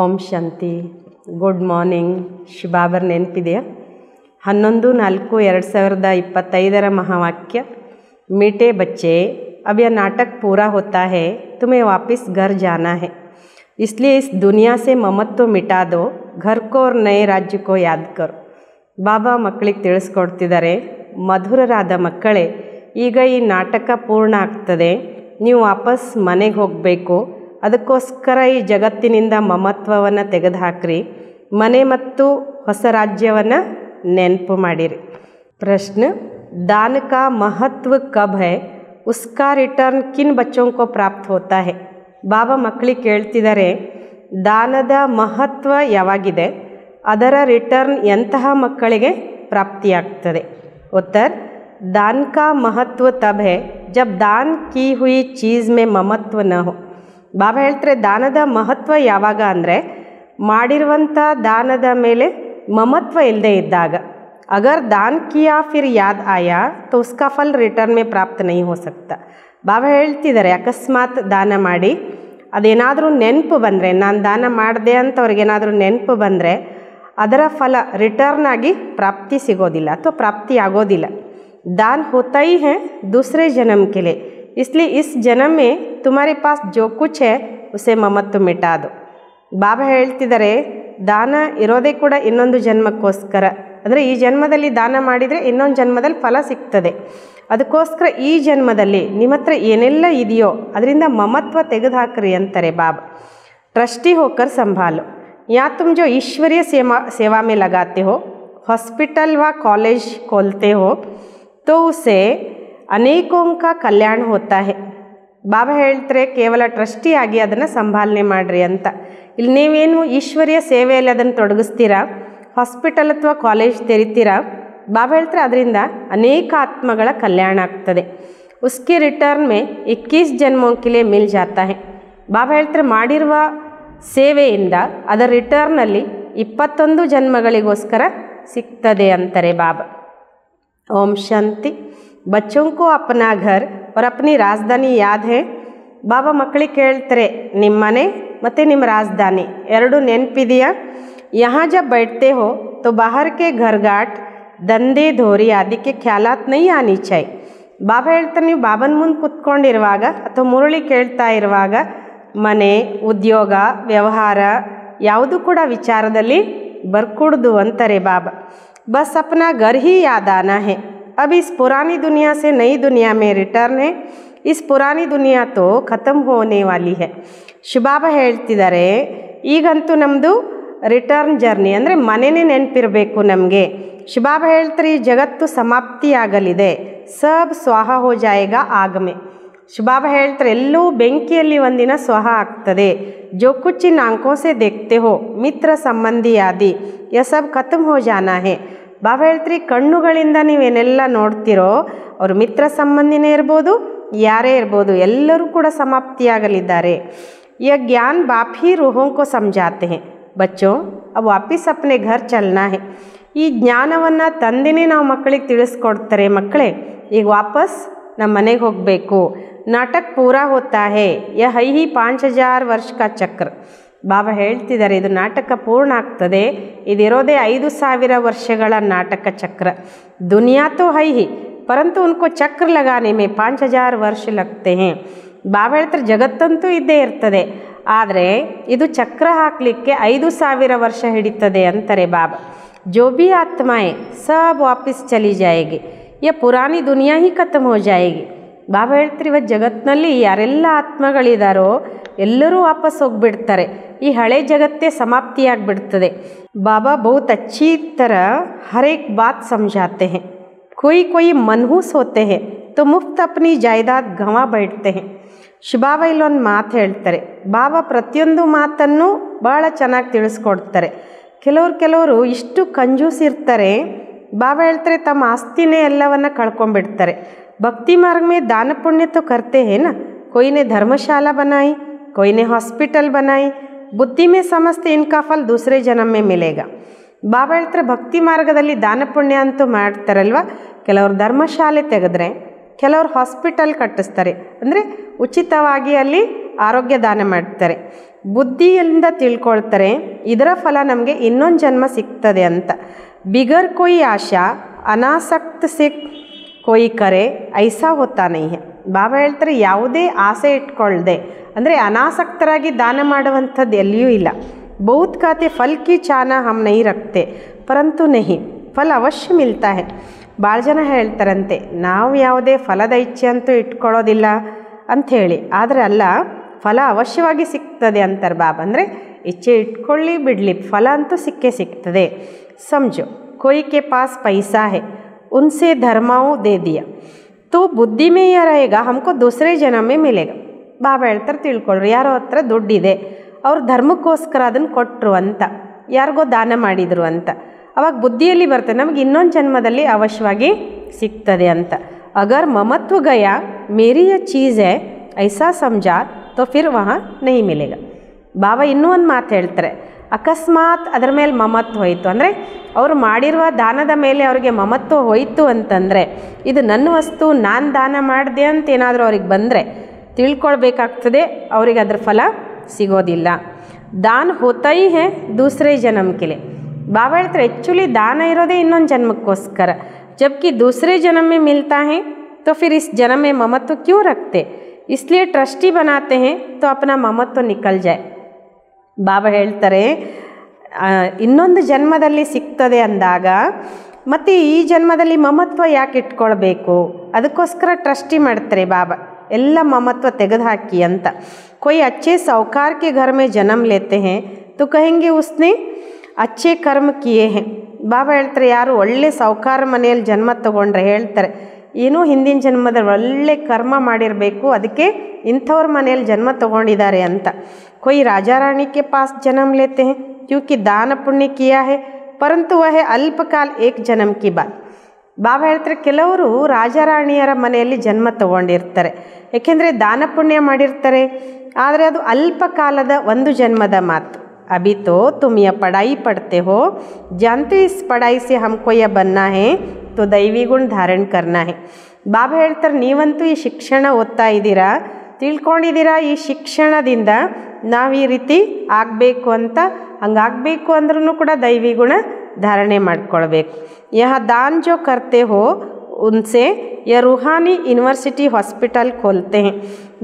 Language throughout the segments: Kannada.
ಓಂ ಶಾಂತಿ. Good morning. ಶಿಬಾಬರ್ ನೆನಪಿದೆಯಾ? 11/4/2025 महावाक्य, मीठे बच्चे अब यह नाटक पूरा होता है, तुम्हें वापस घर जाना है, इसलिए इस दुनिया से ममत्व मिटा दो, घर को और नए राज्य को याद करो. ಬಾಬಾ ಮಕ್ಕಳಿಗೆ ತಿಳಿಸ್ಕೊಡ್ತಿದ್ದಾರೆ, ಮಧುರರಾದ ಮಕ್ಕಳೇ, ಈಗ ಈ ನಾಟಕ ಪೂರ್ಣ ಆಗ್ತದೆ, ನೀವು ವಾಪಸ್ ಮನೆಗೆ ಹೋಗಬೇಕು. ಅದಕ್ಕೋಸ್ಕರ ಈ ಜಗತ್ತಿನಿಂದ ಮಮತ್ವವನ್ನು ತೆಗೆದುಹಾಕ್ರಿ, ಮನೆ ಮತ್ತು ಹೊಸ ರಾಜ್ಯವನ್ನು ನೆನಪು ಮಾಡಿರಿ. ಪ್ರಶ್ನೆ, दान का महत्व कब है, उसका रिटर्न किन बच्चों को प्राप्त होता है? ಬಾಬಾ ಮಕ್ಕಳಿಗೆ ಕೇಳ್ತಿದ್ದಾರೆ, ದಾನದ ಮಹತ್ವ ಯಾವಾಗಿದೆ, ಅದರ ರಿಟರ್ನ್ ಎಂತಹ ಮಕ್ಕಳಿಗೆ ಪ್ರಾಪ್ತಿಯಾಗ್ತದೆ? ಉತ್ತರ, दान का महत्व तब है जब दान की हुई चीज़ में ममत्व न हो. ಬಾಬಾ ಹೇಳ್ತಾರೆ, ದಾನದ ಮಹತ್ವ ಯಾವಾಗ ಅಂದರೆ ಮಾಡಿರುವಂಥ ದಾನದ ಮೇಲೆ ಮಮತ್ವ ಇಲ್ಲದೆ ಇದ್ದಾಗ. अगर दान किया फिर याद आया तो उसका फल रिटर्न में प्राप्त नहीं हो सकता. ಬಾಬಾ ಹೇಳ್ತಿದ್ದಾರೆ, ಅಕಸ್ಮಾತ್ ದಾನ ಮಾಡಿ ಅದೇನಾದರೂ ನೆನಪು ಬಂದರೆ, ನಾನು ದಾನ ಮಾಡಿದೆ ಅಂತ ಅವ್ರಿಗೇನಾದರೂ ನೆನಪು ಬಂದರೆ ಅದರ ಫಲ ರಿಟರ್ನ್ ಆಗಿ ಪ್ರಾಪ್ತಿ ಸಿಗೋದಿಲ್ಲ ಅಥವಾ ಪ್ರಾಪ್ತಿ ಆಗೋದಿಲ್ಲ. दान होता ही है दूसरे जन्म के लिए, इसलिए इस जन्म में तुम्हारे पास जो कुछ है उसे ममत्व मिटा दो. ಬಾಬಾ ಹೇಳ್ತಿದ್ದಾರೆ, ದಾನ ಇರೋದೇ ಕೂಡ ಇನ್ನೊಂದು ಜನ್ಮಕ್ಕೋಸ್ಕರ. ಅಂದರೆ ಈ ಜನ್ಮದಲ್ಲಿ ದಾನ ಮಾಡಿದರೆ ಇನ್ನೊಂದು ಜನ್ಮದಲ್ಲಿ ಫಲ ಸಿಗ್ತದೆ. ಅದಕ್ಕೋಸ್ಕರ ಈ ಜನ್ಮದಲ್ಲಿ ನಿಮ್ಮ ಹತ್ರ ಏನೆಲ್ಲ ಇದೆಯೋ ಅದರಿಂದ ಮಮತ್ವ ತೆಗೆದುಹಾಕ್ರಿ ಅಂತಾರೆ ಬಾಬಾ. ट्रस्टी होकर संभालो. या तुम जो ईश्वरीय सेवा में लगाते हो, हॉस्पिटल व कॉलेज खोलते हो, तो उसे अनेकों का कल्याण होता है. ಬಾಬಾ ಹೇಳ್ತಾರೆ, ಕೇವಲ ಟ್ರಸ್ಟಿ ಆಗಿ ಅದನ್ನು ಸಂಭಾಲನೆ ಮಾಡಿರಿ ಅಂತ. ಇಲ್ಲಿ ನೀವೇನು ಈಶ್ವರೀಯ ಸೇವೆಯಲ್ಲಿ ಅದನ್ನು ತೊಡಗಿಸ್ತೀರಾ, ಹಾಸ್ಪಿಟಲ್ ಅಥವಾ ಕಾಲೇಜ್ ತೆರಿತೀರಾ, ಬಾಬಾ ಹೇಳ್ತಾರೆ ಅದರಿಂದ ಅನೇಕ ಆತ್ಮಗಳ ಕಲ್ಯಾಣ ಆಗ್ತದೆ. ಉಸ್ಕೆ ರಿಟರ್ನ್ ಮೇ 21 ಜನ್ಮೋं के लिए मिल जाता है. ಬಾಬಾ ಹೇಳ್ತಾರೆ, ಮಾಡಿರುವ ಸೇವೆಯಿಂದ ಅದರ ರಿಟರ್ನಲ್ಲಿ 21 ಜನ್ಮಗಳಿಗೋಸ್ಕರ ಸಿಗ್ತದೆ ಅಂತಾರೆ ಬಾಬಾ. ಓಂ ಶಾಂತಿ. बच्चों को अपना घर और अपनी राजधानी याद है. ಬಾಬಾ ಮಕ್ಕಳಿಗೆ ಕೇಳ್ತಾರೆ, ನಿಮ್ಮ ಮನೆ ಮತ್ತು ನಿಮ್ಮ ರಾಜಧಾನಿ ಎರಡು ನೆನಪಿದೆಯಾ? यहाँ जब बैठते हो तो बाहर के घरघाट ದಂಧೆ ಧೋರಿ ಅದಕ್ಕೆ ಖ್ಯಾಲಾತ್ ನೈ ಆನಿ ಚಾಯ್. ಬಾಬಾ ಹೇಳ್ತಾರೆ, ನೀವು ಬಾಬನ ಮುಂದೆ ಕುತ್ಕೊಂಡಿರುವಾಗ ಅಥವಾ ಮುರಳಿ ಕೇಳ್ತಾ ಇರುವಾಗ ಮನೆ, ಉದ್ಯೋಗ, ವ್ಯವಹಾರ ಯಾವುದು ಕೂಡ ವಿಚಾರದಲ್ಲಿ ಬರ್ಕೂಡ್ದು ಅಂತಾರೆ ಬಾಬಾ. ಬಸ್ ಅಪ್ನಾ ಘರ್ ಹಿ ಯಾದ್ ಆನಾ ಹೈ. अब इस पुरानी दुनिया से नई दुनिया में रिटर्न है. इस पुरानी दुनिया तो ख़त्म होने वाली है. ಶಿಬಾಬಾ ಹೇಳ್ತಿದ್ದಾರೆ, ಈಗಂತೂ ನಮ್ಮದು ರಿಟರ್ನ್ ಜರ್ನಿ ಅಂದರೆ ಮನೆಯೇ ನೆನಪಿರಬೇಕು ನಮಗೆ. ಶಿಬಾಬಾ ಹೇಳ್ತಾರೆ, ಈ ಜಗತ್ತು ಸಮಾಪ್ತಿಯಾಗಲಿದೆ. ಸಬ್ ಸ್ವಾಹ ಹೋ ಜಾಯೇಗಾ ಆಗಮೆ. ಶಿಬಾಬಾ ಹೇಳ್ತಾರೆ, ಎಲ್ಲೂ ಬೆಂಕಿಯಲ್ಲಿ ಒಂದಿನ ಸ್ವಹ ಆಗ್ತದೆ. ಜೋ ಕುಚ್ ಇನ್ ಆಂಖೋं से देखते हो ಮಿತ್ರ ಸಂಬಂಧಿ ಆದಿ ಯಹ ಸಬ್ ಖತಮ್ ಹೋ ಜಾನಾ ಹೇ. ಬಾಬಾ ಹೇಳ್ತೀರಿ, ಕಣ್ಣುಗಳಿಂದ ನೀವೇನೆಲ್ಲ ನೋಡ್ತಿರೋ ಅವ್ರ ಮಿತ್ರ ಸಂಬಂಧಿನೇ ಇರ್ಬೋದು, ಯಾರೇ ಇರ್ಬೋದು, ಎಲ್ಲರೂ ಕೂಡ ಸಮಾಪ್ತಿಯಾಗಲಿದ್ದಾರೆ. यह ज्ञान बाप ही रूहों को समझाते हैं. बच्चों अब वापस अपने घर चलना है. ಈ ಜ್ಞಾನವನ್ನು ತಂದೆನೇ ನಾವು ಮಕ್ಕಳಿಗೆ ತಿಳಿಸ್ಕೊಡ್ತಾರೆ, ಮಕ್ಕಳೇ ಈಗ ವಾಪಸ್ ನಮ್ಮ ಮನೆಗೆ ಹೋಗಬೇಕು. ನಾಟಕ ಪೂರಾ ಹೋತಾ ಹೇ, ಯಹ ಹೈ ಹಿ 5000 ವರ್ಷ ಕಾ ಚಕ್ರ. ಬಾಬಾ ಹೇಳ್ತಿದ್ದಾರೆ, ಇದು ನಾಟಕ ಪೂರ್ಣ ಆಗ್ತದೆ, ಇದಿರೋದೇ 5000 ವರ್ಷಗಳ ನಾಟಕ ಚಕ್ರ. ದುನಿಯಾ ತೋ ಹೈ ಹಿ ಪರಂತು ಉನ್ಕೋ ಚಕ್ರ ಲಗಾನೆ ಮೇ 5000 ವರ್ಷ ಲಗ್ತೆ ಹೇ. ಬಾಬಾ ಹೇಳ್ತಾರೆ, ಜಗತ್ತಂತೂ ಇದ್ದೇ ಇರ್ತದೆ, ಆದರೆ ಇದು ಚಕ್ರ ಹಾಕಲಿಕ್ಕೆ 5000 ವರ್ಷ ಹಿಡಿತದೆ ಅಂತಾರೆ ಬಾಬಾ. ಜೋ ಬಿ ಆತ್ಮಾಯೇ ಸಬ್ ವಾಪಸ್ ಚಲಿ ಜಾಯೇಗಿ, ಯ ಪುರಾಣಿ ದುನಿಯಾ ಹಿ ಖತಮ್ ಹೋ ಜಾಯೇಗಿ. ಬಾಬಾ ಹೇಳ್ತಾರೆ, ಇವತ್ತು ಜಗತ್ತಿನಲ್ಲಿ ಯಾರೆಲ್ಲ ಆತ್ಮಗಳಿದಾರೋ ಎಲ್ಲರೂ ವಾಪಸ್ ಹೋಗಿಬಿಡ್ತಾರೆ, ಈ ಹಳೆ ಜಗತ್ತೇ ಸಮಾಪ್ತಿಯಾಗಿಬಿಡ್ತದೆ. ಬಾಬಾ ಬಹುತ್ ಅಚ್ಚಿ ತರ ಹರ್ ಏಕ್ ಬಾತ್ ಸಮझाते हैं. कोई मनहूस होते हैं तो मुफ्त अपनी जायदाद गंवा बैठते हैं. ಶಿಬಾಬಾ ಇಲ್ಲೊಂದು ಮಾತು ಹೇಳ್ತಾರೆ. ಬಾಬಾ ಪ್ರತಿಯೊಂದು ಮಾತನ್ನು ಭಾಳ ಚೆನ್ನಾಗಿ ತಿಳಿಸ್ಕೊಡ್ತಾರೆ. ಕೆಲವರು ಇಷ್ಟು ಕಂಜೂಸ್ ಇರ್ತಾರೆ, ಬಾಬಾ ಹೇಳ್ತಾರೆ ತಮ್ಮ ಆಸ್ತಿನೇ ಎಲ್ಲವನ್ನ ಕಳ್ಕೊಂಡ್ಬಿಡ್ತಾರೆ. ಭಕ್ತಿ ಮಾರ್ಗ ಮೇ ದಾನ ಪುಣ್ಯ ತೋ ಕರ್ತೆ ಹೇ ನಾ, कोई ने धर्मशाला बनाई, कोई ने हॉस्पिटल बनाई, बुद्धि में समझते इनका फल दूसरे जन्म में मिलेगा. ಬಾಬಾ ಹೇಳ್ತಾರೆ, ಭಕ್ತಿ ಮಾರ್ಗದಲ್ಲಿ ದಾನ ಪುಣ್ಯ ಅಂತೂ ಮಾಡ್ತಾರಲ್ವ, ಕೆಲವರು ಧರ್ಮಶಾಲೆ ತೆಗೆದ್ರೆ, ಕೆಲವರು ಹಾಸ್ಪಿಟಲ್ ಕಟ್ಟಿಸ್ತಾರೆ, ಅಂದರೆ ಉಚಿತವಾಗಿ ಅಲ್ಲಿ ಆರೋಗ್ಯ ದಾನ ಮಾಡ್ತಾರೆ. ಬುದ್ಧಿಯಿಂದ ತಿಳ್ಕೊಳ್ತಾರೆ ಇದರ ಫಲ ನಮಗೆ ಇನ್ನೊಂದು ಜನ್ಮ ಸಿಗ್ತದೆ ಅಂತ. ಬಿಗರ್ ಕೊಯ್ ಆಶಾ ಅನಾಸಕ್ತ ಸೆ ಕೊಯ್ ಕರೆ ಐಸಾ ಹೋತಾ ನಹೀ ಹೈ. ಬಾಬಾ ಹೇಳ್ತಾರೆ ಯಾವುದೇ ಆಸೆ ಇಟ್ಕೊಳ್ದೆ ಅಂದರೆ ಅನಾಸಕ್ತರಾಗಿ ದಾನ ಮಾಡುವಂಥದ್ದು ಎಲ್ಲಿಯೂ ಇಲ್ಲ. ಬಹುತ್ ಖಾತೆ ಫಲ್ ಕಿ ಚಾನ ಹಮ್ ನಹೀ ರಖ್ತೆ ಪರಂತು ನಹೀ ಫಲ್ ಅವಶ್ಯ ಮಿಲ್ತಾ ಹೈ. ಭಾಳ ಜನ ಹೇಳ್ತಾರಂತೆ ನಾವು ಯಾವುದೇ ಫಲದ ಇಚ್ಛೆ ಅಂತೂ ಇಟ್ಕೊಳ್ಳೋದಿಲ್ಲ ಅಂಥೇಳಿ, ಆದರೆ ಅಲ್ಲ, ಫಲ ಅವಶ್ಯವಾಗಿ ಸಿಗ್ತದೆ ಅಂತಾರೆ ಬಾಬಾ. ಅಂದರೆ ಇಚ್ಛೆ ಇಟ್ಕೊಳ್ಳಿ ಬಿಡಲಿ ಫಲ ಅಂತೂ ಸಿಕ್ಕೇ ಸಿಗ್ತದೆ. ಸಮझो कोई के पास पैसा है उनसे धर्माओं दे दिया तो बुद्धि में यह रहेगा हमको दूसरे जन्म में मिलेगा. ಬಾಬಾ ಹೇಳ್ತಾರೆ ತಿಳ್ಕೊಳ್ರಿ, ಯಾರೋ ಹತ್ರ ದುಡ್ಡಿದೆ ಅವ್ರು ಧರ್ಮಕ್ಕೋಸ್ಕರ ಅದನ್ನು ಕೊಟ್ಟರು ಅಂತ, ಯಾರಿಗೋ ದಾನ ಮಾಡಿದರು ಅಂತ, ಅವಾಗ ಬುದ್ಧಿಯಲ್ಲಿ ಬರ್ತದೆ ನಮಗೆ ಇನ್ನೊಂದು ಜನ್ಮದಲ್ಲಿ ಅವಶ್ಯವಾಗಿ ಸಿಗ್ತದೆ ಅಂತ. ಅಗರ್ ಮಮತ್ವ ಗಯಾ ಮೇರಿ ಯ ಚೀಸ್ ಹೈ ಐಸಾ ಸಮझा तो फिर वहाँ नहीं मिलेगा. ಬಾಬಾ ಇನ್ನೂ ಒಂದು ಮಾತು ಹೇಳ್ತಾರೆ, ಅಕಸ್ಮಾತ್ ಅದರ ಮೇಲೆ ಮಮತ್ವ ಹೋಯಿತು ಅಂದರೆ ಅವರು ಮಾಡಿರುವ ದಾನದ ಮೇಲೆ ಅವರಿಗೆ ಮಮತ್ವ ಹೋಯಿತು ಅಂತಂದರೆ ಇದು ನನ್ನ ವಸ್ತು ನಾನು ದಾನ ಮಾಡಿದೆ ಅಂತ ಏನಾದರೂ ಅವ್ರಿಗೆ ಬಂದರೆ ತಿಳ್ಕೊಳ್ಬೇಕಾಗ್ತದೆ ಅವರಿಗೆ ಅದರ ಫಲ ಸಿಗೋದಿಲ್ಲ. ದಾನ ಹೋತಾಯಿ ಹೇ ದೂಸರೇ ಜನ್ಮಕ್ಕೆ. ಬಾಬಾ ಹೇಳ್ತಾರೆ ಆ್ಯಕ್ಚುಲಿ ದಾನ ಇರೋದೇ ಇನ್ನೊಂದು ಜನ್ಮಕ್ಕೋಸ್ಕರ. जबकि दूसरे जन्म में मिलता है तो फिर इस जन्म में ममत्व क्यों रखते, इसलिए ट्रस्टी बनाते हैं तो अपना ममत्व निकल जाए. ಬಾಬಾ ಹೇಳ್ತಾರೆ ಇನ್ನೊಂದು ಜನ್ಮದಲ್ಲಿ ಸಿಗ್ತದೆ ಅಂದಾಗ ಮತ್ತು ಈ ಜನ್ಮದಲ್ಲಿ ಮಮತ್ವ ಯಾಕೆ ಇಟ್ಕೊಳ್ಬೇಕು, ಅದಕ್ಕೋಸ್ಕರ ಟ್ರಸ್ಟಿ ಮಾಡ್ತಾರೆ ಬಾಬಾ, ಎಲ್ಲ ಮಮತ್ವ ತೆಗೆದುಹಾಕಿ ಅಂತ. कोई अच्छे साहूकार के घर में जन्म लेते हैं तो कहेंगे उसने अच्छे कर्म किए हैं. ಬಾಬಾ ಹೇಳ್ತಾರೆ ಯಾರು ಒಳ್ಳೆ ಸಾಹುಕಾರ ಮನೆಯಲ್ಲಿ ಜನ್ಮ ತಗೊಂಡ್ರೆ ಹೇಳ್ತಾರೆ ಏನೋ ಹಿಂದಿನ ಜನ್ಮದಲ್ಲಿ ಒಳ್ಳೆ ಕರ್ಮ ಮಾಡಿರಬೇಕು ಅದಕ್ಕೆ ಇಂಥವ್ರ ಮನೆಯಲ್ಲಿ ಜನ್ಮ ತಗೊಂಡಿದ್ದಾರೆ ಅಂತ. कोई राजा रानी के पास जन्म लेते हैं क्योंकि दान पुण्य किया है परंतु वह अल्पकाल एक जन्म की बात. ಬಾಬಾ ಹೇಳ್ತಾರೆ ಕೆಲವರು ರಾಜರಾಣಿಯರ ಮನೆಯಲ್ಲಿ ಜನ್ಮ ತಗೊಂಡಿರ್ತಾರೆ, ಏಕೆಂದರೆ ದಾನ ಪುಣ್ಯ ಮಾಡಿರ್ತಾರೆ, ಆದರೆ ಅದು ಅಲ್ಪ ಕಾಲದ ಒಂದು ಜನ್ಮದ ಮಾತು. अभी तो तुम यह पढ़ाई पढ़ते हो, जानते इस पढ़ाई से हमको यह बनना है तो दैवी गुण धारण करना है. ಬಾಬಾ ಹೇಳ್ತಾರೆ ನೀವಂತೂ ಈ ಶಿಕ್ಷಣ ಓದ್ತಾ ಇದ್ದೀರಾ, ತಿಳ್ಕೊಂಡಿದ್ದೀರಾ ಈ ಶಿಕ್ಷಣದಿಂದ ನಾವು ಈ ರೀತಿ ಆಗಬೇಕು ಅಂತ, ಹಂಗಾಗಬೇಕು ಅಂದ್ರೂ ಕೂಡ ದೈವಿ ಗುಣ ಧಾರಣೆ ಮಾಡ್ಕೊಳ್ಬೇಕು. ಯಹ ದಾನ್ ಜೋ ಕರ್ತೆ ಹೋ ಉನ್ಸೆ ಯ ರೂಹಾನಿ ಯೂನಿವರ್ಸಿಟಿ ಹಾಸ್ಪಿಟಲ್ ಖೋಲ್ತೆ ಹೇ.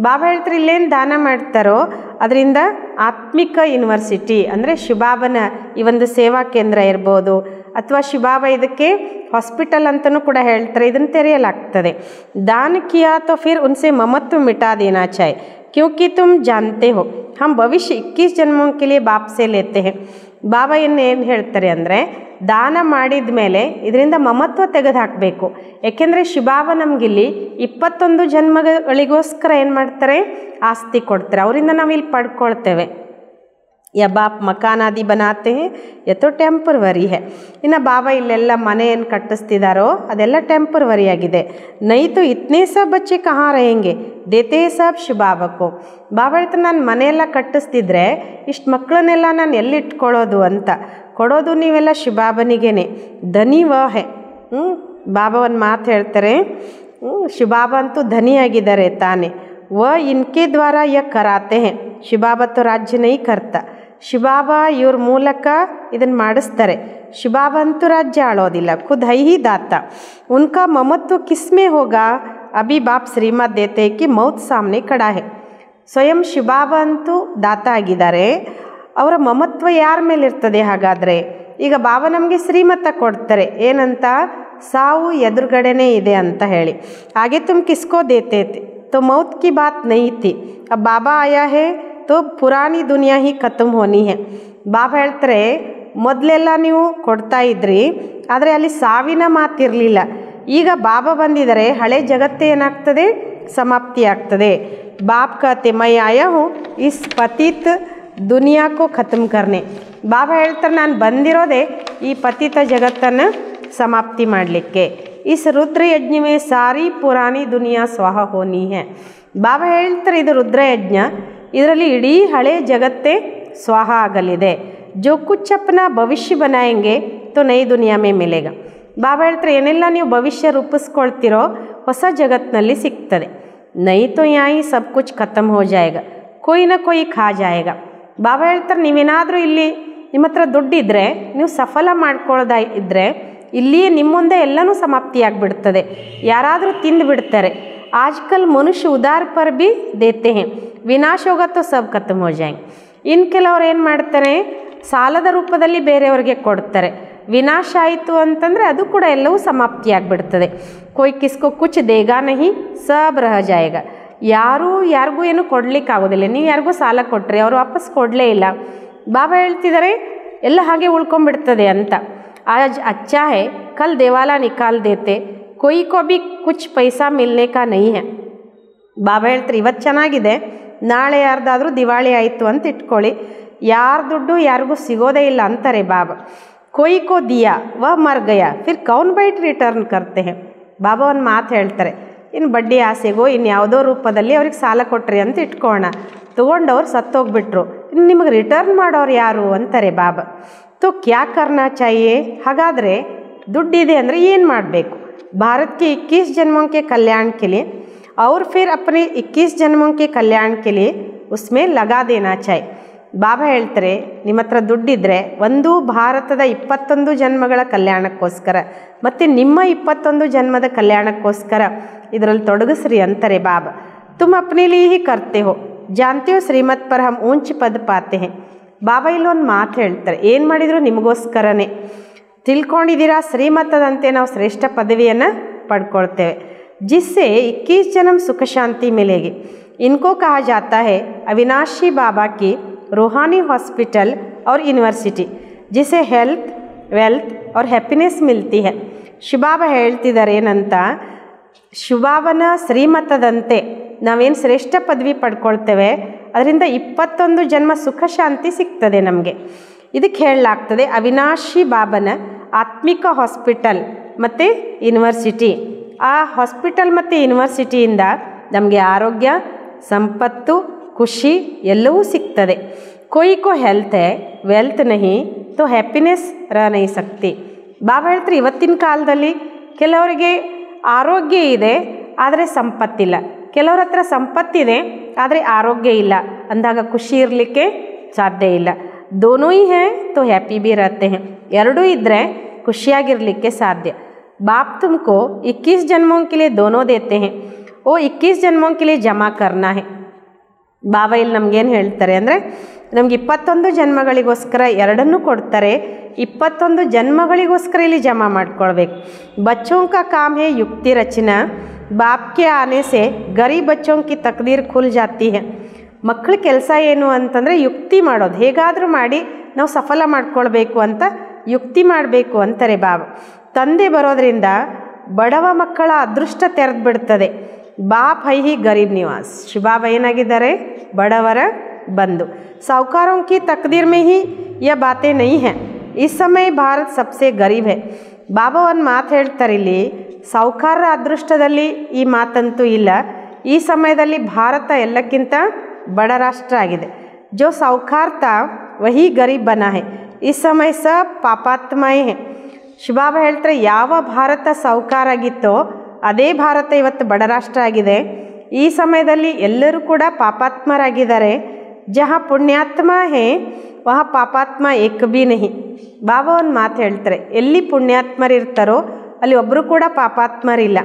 ಬಾಬಾ ಹೇಳ್ತಾರೆ ಇಲ್ಲೇನು ದಾನ ಮಾಡ್ತಾರೋ ಅದರಿಂದ ಆತ್ಮಿಕ ಯೂನಿವರ್ಸಿಟಿ ಅಂದರೆ ಶಿವಬಾಬನ ಈ ಒಂದು ಸೇವಾ ಕೇಂದ್ರ ಇರ್ಬೋದು, ಅಥವಾ ಶಿವಬಾಬಾ ಇದಕ್ಕೆ ಹಾಸ್ಪಿಟಲ್ ಅಂತಲೂ ಕೂಡ ಹೇಳ್ತಾರೆ, ಇದನ್ನು ತೆರೆಯಲಾಗ್ತದೆ. ದಾನ ಕಿಯಾ ತೋ ಫಿರ್ ಉನ್ಸೆ ಮಮತ್ವ ಮಿಟಾ ದೇನಾ ಚಾಹೆ ಕ್ಯೂಂಕಿ ತುಮ್ ಜಾನ್ತೆ ಹೋ ಹಮ್ ಭವಿಷ್ಯ 21 ಜನ್ಮೋं के लिए बाप से लेते हैं. ಬಾಬಾ ಏನು ಹೇಳ್ತಾರೆ ಅಂದರೆ ದಾನ ಮಾಡಿದ ಮೇಲೆ ಇದರಿಂದ ಮಮತ್ವ ತೆಗೆದು ಹಾಕಬೇಕು. ಏಕೆಂದರೆ ಶಿವಬಾಬಾ ನಮಗಿಲ್ಲಿ 21 ಜನ್ಮಗಳಿಗೋಸ್ಕರ ಏನು ಮಾಡ್ತಾರೆ, ಆಸ್ತಿ ಕೊಡ್ತಾರೆ, ಅವರಿಂದ ನಾವಿಲ್ಲಿ ಪಡ್ಕೊಳ್ತೇವೆ. ಯ ಬಾಪ್ ಮಕಾನ್ ಆದಿ ಬನಾತೆ ಹೇ ಯತೋ ಟೆಂಪರ್ವರಿ ಹೇ. ಇನ್ನು ಬಾಬಾ ಇಲ್ಲೆಲ್ಲ ಮನೆ ಏನು ಕಟ್ಟಿಸ್ತಿದ್ದಾರೋ ಅದೆಲ್ಲ ಟೆಂಪರ್ವರಿ ಆಗಿದೆ. ನೈತು ಇತ್ನೇ ಸಬ್ ಬಚ್ಚೆ ಕಹಾ रहेंगे ದೇತೆ ಸಬ್ ಶಿವಬಾಬಾಕೋ. ಬಾಬಾ ಹೇಳ್ತಾರೆ ನಾನು ಮನೆಯೆಲ್ಲ ಕಟ್ಟಿಸ್ತಿದ್ರೆ ಇಷ್ಟು ಮಕ್ಕಳನ್ನೆಲ್ಲ ನಾನು ಎಲ್ಲಿ ಇಟ್ಕೊಳ್ಳೋದು ಅಂತ, ಕೊಡೋದು ನೀವೆಲ್ಲ ಶಿವಬಾಬನಿಗೇನೆ. ಧನಿ ವ ಹೇ. ಬಾಬಾ ಒಂದು ಮಾತು ಹೇಳ್ತಾರೆ, ಶಿವಬಾಬಾ ಅಂತೂ ಧನಿಯಾಗಿದ್ದಾರೆ ತಾನೇ. ವ ಇನ್ಕೆ ದ್ವಾರ ಯ ಕರಾತೆ ಹೇ, ಶಿವಬಾಬಾ ತೋ ರಾಜ್ಯ ನೈ ಕರ್ತಾ, ಶಿವಬಾಬಾ ಇವ್ರ ಮೂಲಕ ಇದನ್ನು ಮಾಡಿಸ್ತಾರೆ, ಶಿವಬಾಬಾ ಅಂತೂ ರಾಜ್ಯ ಆಳೋದಿಲ್ಲ. ಖುದ್ ಹೈ ಹಿ ದಾತ, ಉನ್ಕಾ ಮಮತ್ವ ಕಿಸ್ಮೇ ಹೋಗಾ, ಅಭಿ ಬಾಪ್ ಶ್ರೀಮತ್ ದೇತೆ ಕಿ ಮೌತ್ ಸಾಮ್ನೆ ಕಡಾ ಹೇ. ಸ್ವಯಂ ಶಿವಬಾಬಾ ಅಂತೂ ದಾತ ಆಗಿದ್ದಾರೆ, ಅವರ ಮಮತ್ವ ಯಾರ ಮೇಲೆ ಇರ್ತದೆ ಹಾಗಾದರೆ? ಈಗ ಬಾಬಾ ನಮಗೆ ಶ್ರೀಮತ ಕೊಡ್ತಾರೆ ಏನಂತ, ಸಾವು ಎದುರುಗಡೆನೇ ಇದೆ ಅಂತ ಹೇಳಿ. ಹಾಗೆ ತುಮ್ ಕಿಸ್ಕೋ ದೇತೆ तो मौत की बात नहीं थी, अब बाबा आया है तो पुरानी दुनिया ही खत्म होनी है. ಬಾಬಾ ಹೇಳ್ತಾರೆ ಮೊದಲೆಲ್ಲ ನೀವು ಕೊಡ್ತಾ ಇದ್ರಿ, ಆದರೆ ಅಲ್ಲಿ ಸಾವಿನ ಮಾತಿರಲಿಲ್ಲ. ಈಗ ಬಾಬಾ ಬಂದಿದ್ದಾರೆ, ಹಳೆ ಜಗತ್ತೇ ಏನಾಗ್ತದೆ, ಸಮಾಪ್ತಿ ಆಗ್ತದೆ. ಬಾಪ್ ಕತೆ ಮೈ ಆಯಾ ಹೂँ ಇಸ್ ಪತಿತ್ ದುನಿಯಾಕೋ ಖತಮ್ ಕರ್ನೆ. ಬಾಬಾ ಹೇಳ್ತಾರೆ ನಾನು ಬಂದಿರೋದೇ ಈ ಪತಿತ ಜಗತ್ತನ್ನು ಸಮಾಪ್ತಿ ಮಾಡಲಿಕ್ಕೆ. इस रुद्र यज्ञ में सारी पुरानी दुनिया स्वाहा होनी है. ಬಾಬಾ ಹೇಳ್ತಾರೆ ಇದು ರುದ್ರ ಯಜ್ಞ, ಇದರಲ್ಲಿ ಇಡೀ ಹಳೆ ಜಗತ್ತೇ ಸ್ವಾಹ ಆಗಲಿದೆ. जो कुछ अपना भविष्य बनाएंगे तो नई दुनिया में मिलेगा. ಬಾಬಾ ಹೇಳ್ತಾರೆ ಏನೆಲ್ಲ ನೀವು ಭವಿಷ್ಯ ರೂಪಿಸ್ಕೊಳ್ತಿರೋ ಹೊಸ ಜಗತ್ತಿನಲ್ಲಿ ಸಿಗ್ತದೆ. ನೈ ತೋ ಯಾಯಿ ಸಬ್ ಕುಚ್ ಖತಮ್ ಹೋ ಜಾಯೇಗಾ, कोई ना कोई खा जाएगा. ಬಾಬಾ ಹೇಳ್ತಾರೆ, ನೀವೇನಾದರೂ ಇಲ್ಲಿ ನಿಮ್ಮ ಹತ್ರ ದುಡ್ಡಿದ್ದರೆ, ನೀವು ಸಫಲ ಮಾಡ್ಕೊಳ್ಳೋದ ಇದ್ದರೆ ಇಲ್ಲಿಯೇ ನಿಮ್ಮ ಮುಂದೆ ಎಲ್ಲನೂ ಸಮಾಪ್ತಿಯಾಗಿಬಿಡ್ತದೆ. ಯಾರಾದರೂ ತಿಂದು ಬಿಡ್ತಾರೆ. ಆಜ್ಕಲ್ ಮನುಷ್ಯ ಉದಾರ ಪರ್ ಭಿ ದೇತೆ ಹೇ, ವಿನಾಶ ಹೋಗೋ ತೋ ಸಬ್ ಖತಮ್ ಹೋ ಜಾಯೆಂಗೆ. ಇನ್ನು ಕೆಲವರು ಏನು ಮಾಡ್ತಾರೆ, ಸಾಲದ ರೂಪದಲ್ಲಿ ಬೇರೆಯವರಿಗೆ ಕೊಡ್ತಾರೆ. ವಿನಾಶ ಆಯಿತು ಅಂತಂದರೆ ಅದು ಕೂಡ ಎಲ್ಲವೂ ಸಮಾಪ್ತಿಯಾಗಿಬಿಡ್ತದೆ. ಕೊಯ್ ಕಿಸ್ಕೋ ಕುಚ್ ದೇಗಾ ನಹಿ ಸಬ್ ರಹ ಜಾಯೇಗ. ಯಾರಿಗೂ ಏನು ಕೊಡಲಿಕ್ಕಾಗೋದಿಲ್ಲ. ನೀವು ಯಾರಿಗೂ ಸಾಲ ಕೊಟ್ಟರೆ ಅವರು ವಾಪಸ್ ಕೊಡಲೇ ಇಲ್ಲ. ಬಾಬಾ ಹೇಳ್ತಿದ್ದಾರೆ ಎಲ್ಲ ಹಾಗೆ ಉಳ್ಕೊಂಡ್ಬಿಡ್ತದೆ ಅಂತ. ಆಜ್ ಅಚ್ಚಾ ಹೈ ಕಲ್ ದೇವಾಲ ನಿಕಾಲ್ ದೇತೆ, ಕೊಯ್ ಕೋ ಭಿ ಕುಚ್ ಪೈಸಾ ಮಿಲ್ನೆ ಕಾ ನಹಿ ಹೈ. ಬಾಬಾ ಹೇಳ್ತಾರೆ ಇವತ್ತು ಚೆನ್ನಾಗಿದೆ, ನಾಳೆ ಯಾರ್ದಾದ್ರೂ ದಿವಾಳಿ ಆಯಿತು ಅಂತ ಇಟ್ಕೊಳ್ಳಿ, ಯಾರ ದುಡ್ಡು ಯಾರಿಗೂ ಸಿಗೋದೇ ಇಲ್ಲ ಅಂತಾರೆ ಬಾಬಾ. ಕೊಯ್ ಕೋ ದಿಯಾ ವ ಮರ್ ಗಯಾ ಫಿರ್ ಕೌನ್ ಬೈಟ್ ರಿಟರ್ನ್ ಕರ್ತೆ ಹೇ. ಬಾಬಾ ಒಂದು ಮಾತು ಹೇಳ್ತಾರೆ, ಇನ್ನು ಬಡ್ಡಿ ಆಸೆಗೋ ಇನ್ನು ಯಾವುದೋ ರೂಪದಲ್ಲಿ ಅವ್ರಿಗೆ ಸಾಲ ಕೊಟ್ರಿ ಅಂತ ಇಟ್ಕೋಣ, ತೊಗೊಂಡವ್ರು ಸತ್ತೋಗ್ಬಿಟ್ರು, ಇನ್ನು ನಿಮಗೆ ರಿಟರ್ನ್ ಮಾಡೋರು ಯಾರು ಅಂತಾರೆ ಬಾಬಾ. ತೋ ಕ್ಯಾ ಕರ್ನಾ ಚಾಹಿಯೇ, ಹಾಗಾದರೆ ದುಡ್ಡಿದೆ ಅಂದರೆ ಏನು ಮಾಡಬೇಕು? भारत के 21 जन्मों के कल्याण के लिए और फिर अपने 21 जन्मों के कल्याण के लिए उसमें लगा देना चाहिए. ಬಾಬಾ ಹೇಳ್ತಾರೆ, ನಿಮ್ಮ ಹತ್ರ ದುಡ್ಡಿದ್ರೆ ಒಂದು ಭಾರತದ 21 ಜನ್ಮಗಳ ಕಲ್ಯಾಣಕ್ಕೋಸ್ಕರ ಮತ್ತು ನಿಮ್ಮ 21 ಜನ್ಮದ ಕಲ್ಯಾಣಕ್ಕೋಸ್ಕರ ಇದರಲ್ಲಿ ತೊಡಗಿಸ್ರಿ ಅಂತಾರೆ ಬಾಬಾ. ತುಮ್ ಅಪ್ನೆ ಲಿಯೇ ಹಿ ಕರ್ತೆ ಹೋ, ಜಾನ್ತೆ ಹೋ ಶ್ರೀಮತ್ ಪರ್ ಹಮ್ ಊಂಚ್ ಪದ ಪಾತೆ ಹೇ. ಬಾಬಾ ಇಲ್ಲೊಂದು ಮಾತು ಹೇಳ್ತಾರೆ, ಏನು ಮಾಡಿದ್ರು ನಿಮಗೋಸ್ಕರನೇ. ತಿಳ್ಕೊಂಡಿದ್ದೀರಾ, ಶ್ರೀಮತದಂತೆ ನಾವು ಶ್ರೇಷ್ಠ ಪದವಿಯನ್ನು ಪಡ್ಕೊಳ್ತೇವೆ. ಜಿಸ್ಸೆ 21 ಜನ್ಮ ಸುಖ ಶಾಂತಿ ಮಿಲೇಗಿ. ಇನ್ಕೋ ಕಹಾ ಜಾತಾ ಹೈ ಅವಿನಾಶಿ ಬಾಬಾ ಕಿ रूहानी हॉस्पिटल और यूनिवर्सिटी, जिसे हेल्थ वेल्थ और हैप्पीनेस मिलती है. ಶಿವಬಾಬಾ ಹೇಳ್ತಿದ್ದಾರೆ ಏನಂತ, ಶಿವಬಾಬನ ಶ್ರೀಮತದಂತೆ ನಾವೇನು ಶ್ರೇಷ್ಠ ಪದವಿ ಪಡ್ಕೊಳ್ತೇವೆ ಅದರಿಂದ 21 ಜನ್ಮ ಸುಖ ಶಾಂತಿ ಸಿಗ್ತದೆ ನಮಗೆ. ಇದಕ್ಕೆ ಹೇಳಲಾಗ್ತದೆ ಅವಿನಾಶಿ ಬಾಬನ ಆತ್ಮಿಕ ಹಾಸ್ಪಿಟಲ್ ಮತ್ತು ಯೂನಿವರ್ಸಿಟಿ. ಆ ಹಾಸ್ಪಿಟಲ್ ಮತ್ತು ಯೂನಿವರ್ಸಿಟಿಯಿಂದ ನಮಗೆ ಆರೋಗ್ಯ, ಸಂಪತ್ತು, ಖುಷಿ ಎಲ್ಲವೂ ಸಿಗ್ತದೆ. कोई को हेल्थ है वेल्थ नहीं तो हैप्पीनेस रह नहीं सकती. ಬಾಬಾ ಹೇಳ್ತಾರೆ ಇವತ್ತಿನ ಕಾಲದಲ್ಲಿ ಕೆಲವರಿಗೆ ಆರೋಗ್ಯ ಇದೆ ಆದರೆ ಸಂಪತ್ತಿಲ್ಲ, ಕೆಲವ್ರ ಹತ್ರ ಸಂಪತ್ತಿದೆ ಆದರೆ ಆರೋಗ್ಯ ಇಲ್ಲ ಅಂದಾಗ ಖುಷಿ ಇರಲಿಕ್ಕೆ ಸಾಧ್ಯ ಇಲ್ಲ. दोनों ही है तो हैप्पी भी रहते हैं, ಎರಡೂ ಇದ್ದರೆ ಖುಷಿಯಾಗಿರಲಿಕ್ಕೆ ಸಾಧ್ಯ. बाप तुमको 21 जन्मों के लिए दोनों देते हैं, वो 21 जन्मों के लिए जमा करना है. ಬಾಬಾ ಇಲ್ಲಿ ನಮಗೇನು ಹೇಳ್ತಾರೆ ಅಂದರೆ ನಮ್ಗೆ 21 ಜನ್ಮಗಳಿಗೋಸ್ಕರ ಎರಡನ್ನೂ ಕೊಡ್ತಾರೆ, 21 ಜನ್ಮಗಳಿಗೋಸ್ಕರ ಇಲ್ಲಿ ಜಮಾ ಮಾಡ್ಕೊಳ್ಬೇಕು. बच्चों का काम है युक्ति रचना, बाप के आने से गरीब बच्चों की तकदीर खुल जाती है. ಮಕ್ಕಳ ಕೆಲಸ ಏನು ಅಂತಂದರೆ ಯುಕ್ತಿ ಮಾಡೋದು, ಹೇಗಾದರೂ ಮಾಡಿ ನಾವು ಸಫಲ ಮಾಡ್ಕೊಳ್ಬೇಕು ಅಂತ ಯುಕ್ತಿ ಮಾಡಬೇಕು ಅಂತಾರೆ ಬಾಬಾ. ತಂದೆ ಬರೋದರಿಂದ ಬಡವ ಮಕ್ಕಳ ಅದೃಷ್ಟ ತೆರೆದು ಬಿಡ್ತದೆ. ಬಾಪ್ ಹೈ ಹಿ ಗರೀಬ್ ನಿವಾಸ್, ಶಿವಬಾಬಾ ಏನಾಗಿದ್ದಾರೆ ಬಡವರ ಬಂಧು. ಸಾಹುಕಾರೋं की तकदीर में ही यह बातें नहीं हैं, इस समय भारत सबसे गरीब है. ಬಾಬಾ ಒಂದು ಮಾತು ಹೇಳ್ತಾರೆ ಇಲ್ಲಿ, ಸಾಹುಕಾರರ ಅದೃಷ್ಟದಲ್ಲಿ ಈ ಮಾತಂತೂ ಇಲ್ಲ, ಈ ಸಮಯದಲ್ಲಿ ಭಾರತ ಎಲ್ಲಕ್ಕಿಂತ ಬಡ ರಾಷ್ಟ್ರ ಆಗಿದೆ. ಜೋ ಸಾಹುಕಾರ ತಾ ವಹಿ ಗರೀಬ್ ಬನಾ ಹೈ, ಈ ಸಮಯ ಸಬ್ ಪಾಪಾತ್ಮಯೇ ಹೈ. ಶಿವಬಾಬಾ ಹೇಳ್ತಾರೆ ಯಾವ ಭಾರತ ಸಾಹುಕಾರ ಆಗಿತ್ತೋ ಅದೇ ಭಾರತ ಇವತ್ತು ಬಡ ರಾಷ್ಟ್ರ ಆಗಿದೆ. ಈ ಸಮಯದಲ್ಲಿ ಎಲ್ಲರೂ ಕೂಡ ಪಾಪಾತ್ಮರಾಗಿದ್ದಾರೆ. ಜहाँ ಪುಣ್ಯಾತ್ಮ ಹೇ ವಹ ಪಾಪಾತ್ಮ ಏಕ ಭಿ ನಹಿ. ಬಾಬಾ ಒಂದು ಮಾತು ಹೇಳ್ತಾರೆ, ಎಲ್ಲಿ ಪುಣ್ಯಾತ್ಮರಿರ್ತಾರೋ ಅಲ್ಲಿ ಒಬ್ಬರು ಕೂಡ ಪಾಪಾತ್ಮರಿಲ್ಲ.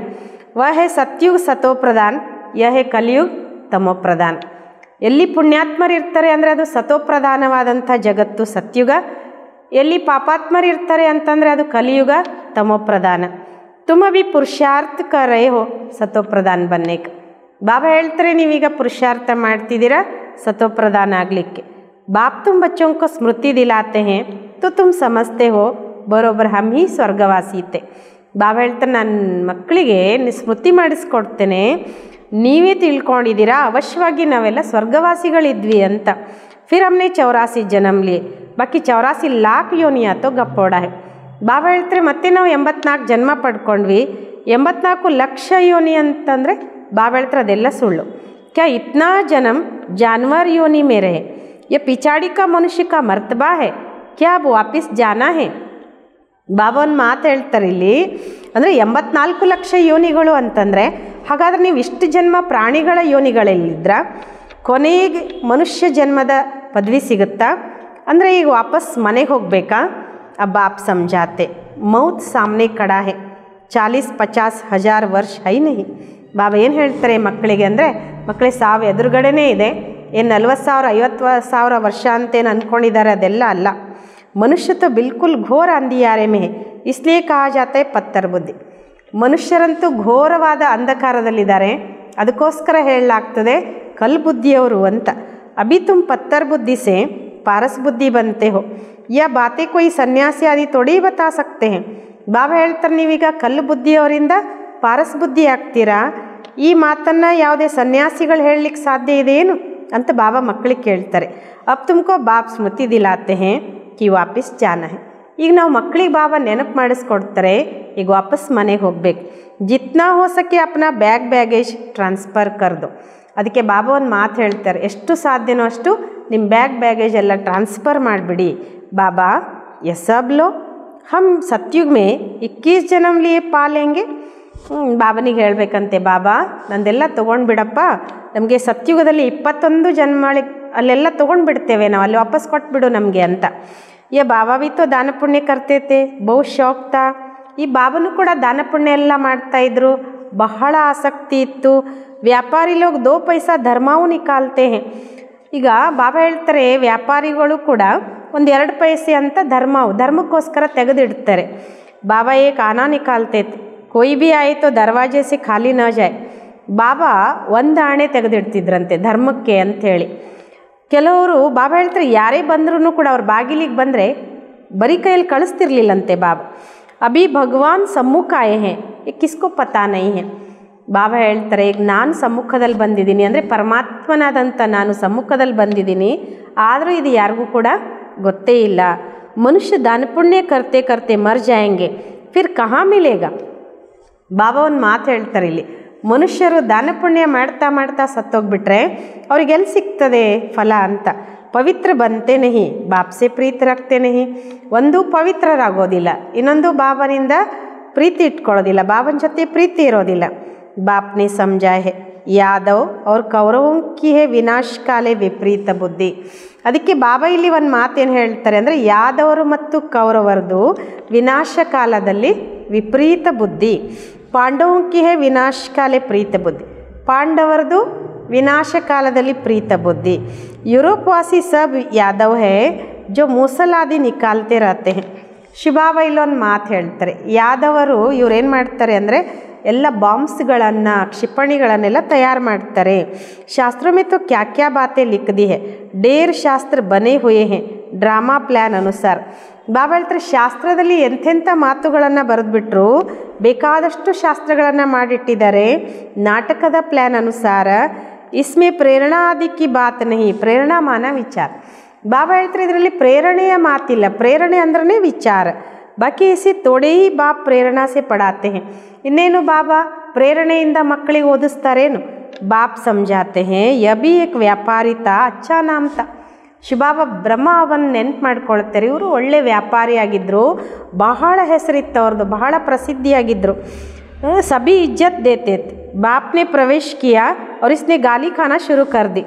ವಹ ಹೇ ಸತ್ಯುಗ್ ಸತೋಪ್ರಧಾನ್, ಯಹ ಹೇ ಕಲಿಯುಗ್ ತಮೋಪ್ರಧಾನ್. ಎಲ್ಲಿ ಪುಣ್ಯಾತ್ಮರಿರ್ತಾರೆ ಅಂದರೆ ಅದು ಸತೋಪ್ರಧಾನವಾದಂಥ ಜಗತ್ತು ಸತ್ಯುಗ, ಎಲ್ಲಿ ಪಾಪಾತ್ಮರಿರ್ತಾರೆ ಅಂತಂದರೆ ಅದು ಕಲಿಯುಗ ತಮೋಪ್ರಧಾನ. ತುಮ ಭಿ ಪುರುಷಾರ್ಥ ಕರ್ ರಹೆ ಹೋ ಸತೋಪ್ರಧಾನ್ ಬನ್ನೇಕ. ಬಾಬಾ ಹೇಳ್ತಾರೆ ನೀವೀಗ ಪುರುಷಾರ್ಥ ಮಾಡ್ತಿದ್ದೀರಾ ಸತೋಪ್ರಧಾನ ಆಗಲಿಕ್ಕೆ. ಬಾಪ್ ತುಮ್ ಬಚ್ಚೋं को ಸ್ಮೃತಿ ದಿಲಾತೆ ಹೇ तो तुम समझते हो ಬರೋಬ್ಬರ ಹಮ್ ಹಿ ಸ್ವರ್ಗವಾಸೀತೆ. ಬಾಬಾ ಹೇಳ್ತಾರೆ ನನ್ನ ಮಕ್ಕಳಿಗೆ ಸ್ಮೃತಿ ಮಾಡಿಸ್ಕೊಡ್ತೇನೆ, ನೀವೇ ತಿಳ್ಕೊಂಡಿದ್ದೀರಾ ಅವಶ್ಯವಾಗಿ ನಾವೆಲ್ಲ ಸ್ವರ್ಗವಾಸಿಗಳಿದ್ವಿ ಅಂತ. ಫಿರ್ ಹಮ್ನೆ 84 ಜನ್ಮ ಲಿಯೇ, ಬಾಕಿ 84 लाख ಯೋನಿಯಾ ತೋ ಗಪ್ಪೋಡ ಹೈ. ಬಾಬಾ ಹೇಳ್ತಾರೆ ಮತ್ತೆ ನಾವು 84 ಜನ್ಮ ಪಡ್ಕೊಂಡ್ವಿ, 84 ಲಕ್ಷ ಯೋನಿ ಅಂತಂದರೆ ಬಾಬಾ ಹೇಳ್ತಾರೆ ಅದೆಲ್ಲ ಸುಳ್ಳು. ಕ್ಯಾ ಇತ್ನಾ ಜನ್ಮ ಜಾನ್ವರ್ ಯೋನಿ ಮೇ ರಹೆ, ಯೆ ಪಿಚಾಡಿ ಕಾ ಮನುಷ್ಯ ಕಾ ಮರ್ತಬಾ ಹೈ, ಕ್ಯಾ ಅಬ್ ವಾಪಿಸ್ ಜಾನಾ ಹೈ. ಬಾಬಾ ಒಂದು ಮಾತು ಹೇಳ್ತಾರೆ ಇಲ್ಲಿ, ಅಂದರೆ 84 ಲಕ್ಷ ಯೋನಿಗಳು ಅಂತಂದರೆ ಹಾಗಾದರೆ ನೀವು ಇಷ್ಟು ಜನ್ಮ ಪ್ರಾಣಿಗಳ ಯೋನಿಗಳಲ್ಲಿದ್ರ ಕೊನೆಗೆ ಮನುಷ್ಯ ಜನ್ಮದ ಪದವಿ ಸಿಗುತ್ತಾ ಅಂದರೆ ಈಗ ವಾಪಸ್ ಮನೆಗೆ ಹೋಗಬೇಕಾ? अब आप समझाते मौत सामने खड़ा है 40-50 हज़ार ವರ್ಷ ಹೈ ನಹಿ. ಬಾಬಾ ಏನು ಹೇಳ್ತಾರೆ ಮಕ್ಕಳಿಗೆ ಅಂದರೆ, ಮಕ್ಕಳಿಗೆ ಸಾವು ಎದುರುಗಡೆನೇ ಇದೆ, ಏನು 40,000 50,000 ವರ್ಷ ಅಂತೇನು ಅಂದ್ಕೊಂಡಿದ್ದಾರೆ, ಅದೆಲ್ಲ ಅಲ್ಲ. ಮನುಷ್ಯ ತೋ ಬಿಲ್ಕುಲ್ ಘೋರ ಅಂಧಿಯಾರೆ ಮೇ ಇಸ್ಲಿಯೇ ಕಹಾ ಜಾತಾ ಹೈ ಪತ್ತರ್ ಬುದ್ಧಿ. ಮನುಷ್ಯರಂತೂ ಘೋರವಾದ ಅಂಧಕಾರದಲ್ಲಿದ್ದಾರೆ, ಅದಕ್ಕೋಸ್ಕರ ಹೇಳಲಾಗ್ತದೆ ಕಲ್ ಬುದ್ಧಿಯವರು ಅಂತ. ಅಭಿ ತುಮ್ ಪತ್ತರ್ ಬುದ್ಧಿ ಸೆ ಪಾರಸ್ ಬುದ್ಧಿ ಬಂತೆ ಹೋ, ಯಾ ಬಾತೆ ಕೊಯ್ ಸನ್ಯಾಸಿ ಆದಿ ತೊಡಿ ಬತಾ ಸಕ್ತೆ ಹೇ. ಬಾಬಾ ಹೇಳ್ತಾರೆ, ನೀವೀಗ ಕಲ್ಲು ಬುದ್ಧಿಯವರಿಂದ ಪಾರಸ್ ಬುದ್ಧಿ ಆಗ್ತೀರಾ, ಈ ಮಾತನ್ನು ಯಾವುದೇ ಸನ್ಯಾಸಿಗಳು ಹೇಳಲಿಕ್ಕೆ ಸಾಧ್ಯ ಇದೆಯೇನು ಅಂತ ಬಾಬಾ ಮಕ್ಕಳಿಗೆ ಕೇಳ್ತಾರೆ. ಅಬ್ ತುಮಕೋ ಬಾಪ್ ಸ್ಮೃತಿ ದಿಲಾತೆ ಹೇ ಕಿ ವಾಪಸ್ ಜಾನ ಹೇ. ಈಗ ನಾವು ಮಕ್ಕಳಿಗೆ ಬಾಬಾ ನೆನಪು ಮಾಡಿಸ್ಕೊಡ್ತಾರೆ, ಈಗ ವಾಪಸ್ ಮನೆಗೆ ಹೋಗ್ಬೇಕು. ಜಿತ್ನಾ ಹೋ ಸಕೆ ಅಪ್ನಾ ಬ್ಯಾಗೇಜ್ ಟ್ರಾನ್ಸ್ಫರ್ ಕರ್ದು. ಅದಕ್ಕೆ ಬಾಬಾ ಒಂದು ಮಾತು ಹೇಳ್ತಾರೆ, ಎಷ್ಟು ಸಾಧ್ಯನೋ ಅಷ್ಟು ನಿಮ್ಮ ಬ್ಯಾಗೇಜ್ ಎಲ್ಲ ಟ್ರಾನ್ಸ್ಫರ್ ಮಾಡಿಬಿಡಿ. ಬಾಬಾ ಎಸಬ್ಲೋ ಹಮ್ ಸತ್ಯುಗ್ ಮೇ 21 ಜನ್ಮ ಲಿಯೇ ಪಾಲೆಂಗೆ. ಬಾಬನಿಗೆ ಹೇಳಬೇಕಂತೆ, ಬಾಬಾ ನಂದೆಲ್ಲ ತೊಗೊಂಡ್ಬಿಡಪ್ಪ, ನಮಗೆ ಸತ್ಯುಗದಲ್ಲಿ 21 ಜನ್ಮಗಳಿಗೆ ಅಲ್ಲೆಲ್ಲ ತೊಗೊಂಡ್ಬಿಡ್ತೇವೆ ನಾವು, ಅಲ್ಲಿ ವಾಪಸ್ ಕೊಟ್ಬಿಡು ನಮಗೆ ಅಂತ. ಯಾ ಬಾಬಾ ಭೀ ತೋ ದಾನ ಪುಣ್ಯ ಕರ್ತೇತೆ ಬಹು ಶೌಕ್ತಾ. ಈ ಬಾಬನು ಕೂಡ ದಾನ ಪುಣ್ಯ ಎಲ್ಲ ಮಾಡ್ತಾಯಿದ್ರು, ಬಹಳ ಆಸಕ್ತಿ ಇತ್ತು. ವ್ಯಾಪಾರಿ ಲೋಗ್ 2 ಪೈಸಾ ಧರ್ಮವೂ ನಿಕಾಲ್ತೆ ಹೇ. ಈಗ ಬಾಬಾ ಹೇಳ್ತಾರೆ, ವ್ಯಾಪಾರಿಗಳು ಕೂಡ 1-2 ಪೈಸೆ ಅಂತ ಧರ್ಮಕ್ಕೋಸ್ಕರ ತೆಗೆದಿಡ್ತಾರೆ. ಬಾಬಾ ಏಕ್ ಆನಾ ನಿಕಾಲ್ತೆ ಕೊಯ್ ಭೀ ಆಯಿತೋ ದರ್ವಾಜೆ ಸೆ ಖಾಲಿ ನ ಜಾಯ್. ಬಾಬಾ 1 ಆಣೆ ತೆಗೆದಿಡ್ತಿದ್ರಂತೆ ಧರ್ಮಕ್ಕೆ ಅಂಥೇಳಿ. ಕೆಲವರು ಬಾಬಾ ಹೇಳ್ತಾರೆ, ಯಾರೇ ಬಂದ್ರೂ ಕೂಡ ಅವ್ರ ಬಾಗಿಲಿಗೆ ಬಂದರೆ ಬರೀ ಕೈಯಲ್ಲಿ ಕಳಿಸ್ತಿರ್ಲಿಲ್ಲಂತೆ ಬಾಬಾ. ಅಭಿ ಭಗವಾನ್ ಸಮ್ಮುಖ ಆಯೇ ಹೇ ಏ ಕಿಸ್ಕೋ ಪತಾ ನಹೀ ಹೇ. ಬಾಬಾ ಹೇಳ್ತಾರೆ, ಈಗ ನಾನು ಸಮ್ಮುಖದಲ್ಲಿ ಬಂದಿದ್ದೀನಿ ಅಂದರೆ ಪರಮಾತ್ಮನಾದಂಥ ನಾನು ಸಮ್ಮುಖದಲ್ಲಿ ಬಂದಿದ್ದೀನಿ, ಆದರೂ ಇದು ಯಾರಿಗೂ ಕೂಡ ಗೊತ್ತೇ ಇಲ್ಲ. ಮನುಷ್ಯ ದಾನ ಪುಣ್ಯ ಕರ್ತೆ ಕರ್ತೆ ಮರ್ ಜಾಯಂಗೆ ಫಿರ್ ಕಹಾ ಮಿಲೇಗ. ಬಾಬಾ ಒಂದು ಮಾತು ಹೇಳ್ತಾರೆ ಇಲ್ಲಿ, ಮನುಷ್ಯರು ದಾನ ಪುಣ್ಯ ಮಾಡ್ತಾ ಮಾಡ್ತಾ ಸತ್ತೋಗ್ಬಿಟ್ರೆ ಅವ್ರಿಗೆಲ್ಲಿ ಸಿಗ್ತದೆ ಫಲ ಅಂತ. ಪವಿತ್ರ ಬಂತೆ ನಹಿ ಬಾಪ್ಸೆ ಪ್ರೀತಿ ರಕ್ತೆ ನಹಿ. ಒಂದು ಪವಿತ್ರರಾಗೋದಿಲ್ಲ, ಇನ್ನೊಂದು ಬಾಬನಿಂದ ಪ್ರೀತಿ ಇಟ್ಕೊಳ್ಳೋದಿಲ್ಲ, ಬಾಬನ ಜೊತೆ ಪ್ರೀತಿ ಇರೋದಿಲ್ಲ. ಬಾಪ್ನೆ ಸಮझा है ಯಾದವ್ ಅವ್ರ ಕೌರವಂ ಕಿ ಹೇ ವಿನಾಶ ಕಾಲೇ ವಿಪರೀತ ಬುದ್ಧಿ. ಅದಕ್ಕೆ ಬಾಬಾ ಇಲ್ಲಿ ಒಂದು ಮಾತೇನು ಹೇಳ್ತಾರೆ ಅಂದರೆ, ಯಾದವರು ಮತ್ತು ಕೌರವರದು ವಿನಾಶ ಕಾಲದಲ್ಲಿ ವಿಪರೀತ ಬುದ್ಧಿ. ಪಾಂಡವಂ ಕಿ ಹೇ ವಿನಾಶ ಕಾಲೇ ಪ್ರೀತ ಬುದ್ಧಿ. ಪಾಂಡವರದು ವಿನಾಶ ಕಾಲದಲ್ಲಿ ಪ್ರೀತ ಬುದ್ಧಿ. ಯುರೋಪವಾಸಿ ಸಬ್ ಯಾದವ್ ಹೇ ಜೋ ಮೂಸಲಾದಿ ನಿಕಾಲ್ತೆ ರಹತೆ ಹೇ. ಶಿವಬಾಬಾ ಇಲ್ಲೊಂದು ಮಾತು ಹೇಳ್ತಾರೆ, ಯಾದವರು ಇವರೇನು ಮಾಡ್ತಾರೆ ಅಂದರೆ ಎಲ್ಲ ಬಾಂಬ್ಸ್ಗಳನ್ನು ಕ್ಷಿಪಣಿಗಳನ್ನೆಲ್ಲ ತಯಾರು ಮಾಡ್ತಾರೆ. ಶಾಸ್ತ್ರ ಮೇ ತೋ ಕ್ಯಾ ಕ್ಯಾ ಬಾತೆ ಲಿಖ ದಿ ಹೇ ಡೇರ್ ಶಾಸ್ತ್ರ ಬನೆ ಹುಯೇ ಹೇ ಡ್ರಾಮಾ ಪ್ಲ್ಯಾನ್ ಅನುಸಾರ. ಬಾಬಾ ಹೇಳ್ತಾರೆ, ಶಾಸ್ತ್ರದಲ್ಲಿ ಎಂಥೆಂಥ ಮಾತುಗಳನ್ನು ಬರೆದ್ಬಿಟ್ರು, ಬೇಕಾದಷ್ಟು ಶಾಸ್ತ್ರಗಳನ್ನು ಮಾಡಿಟ್ಟಿದ್ದಾರೆ ನಾಟಕದ ಪ್ಲ್ಯಾನ್ ಅನುಸಾರ. ಇಸ್ಮೇ ಪ್ರೇರಣಾ ಆದಿ ಕಿ ಬಾತ್ ನಹಿ ಪ್ರೇರಣಾ ಮಾನ ವಿಚಾರ. ಬಾಬಾ ಹೇಳ್ತಾರೆ, ಇದರಲ್ಲಿ ಪ್ರೇರಣೆಯ ಮಾತಿಲ್ಲ, ಪ್ರೇರಣೆ ಅಂದ್ರೆ ವಿಚಾರ. ಬಾಕಿ ಇಸಿ ತೋಡೆ ಹಿ ಬಾಪ್ ಪ್ರೇರಣಾ ಸೆ ಪಡಾತೆ ಹೇ. ಇನ್ನೇನು ಬಾಬಾ ಪ್ರೇರಣೆಯಿಂದ ಮಕ್ಕಳಿಗೆ ಓದಿಸ್ತಾರೇನು? ಬಾಪ್ ಸಮझाते हैं ಯಬಿ ಏಕ್ ವ್ಯಾಪಾರಿ ತಾ ಅಚ್ಚಾ ನಾಮ್ ತಾ. ಶಿವಬಾಬಾ ಬ್ರಹ್ಮ ಅವನ್ನ ನೆನ್ಪು ಮಾಡ್ಕೊಳ್ತಾರೆ, ಇವರು ಒಳ್ಳೆ ವ್ಯಾಪಾರಿಯಾಗಿದ್ದರು, ಬಹಳ ಹೆಸರಿತ್ತು ಅವ್ರದ್ದು, ಬಹಳ ಪ್ರಸಿದ್ಧಿಯಾಗಿದ್ದರು. ಸಭಿ ಇಜ್ಜತ್ ದೇತೆ. ಬಾಪ್ನೆ ಪ್ರವೇಶ ಕಿಯಾ ಅವ್ರು ಇಸ್ನೆ ಗಾಲಿ ಖಾನಾ ಶುರು ಕರ್ದಿ.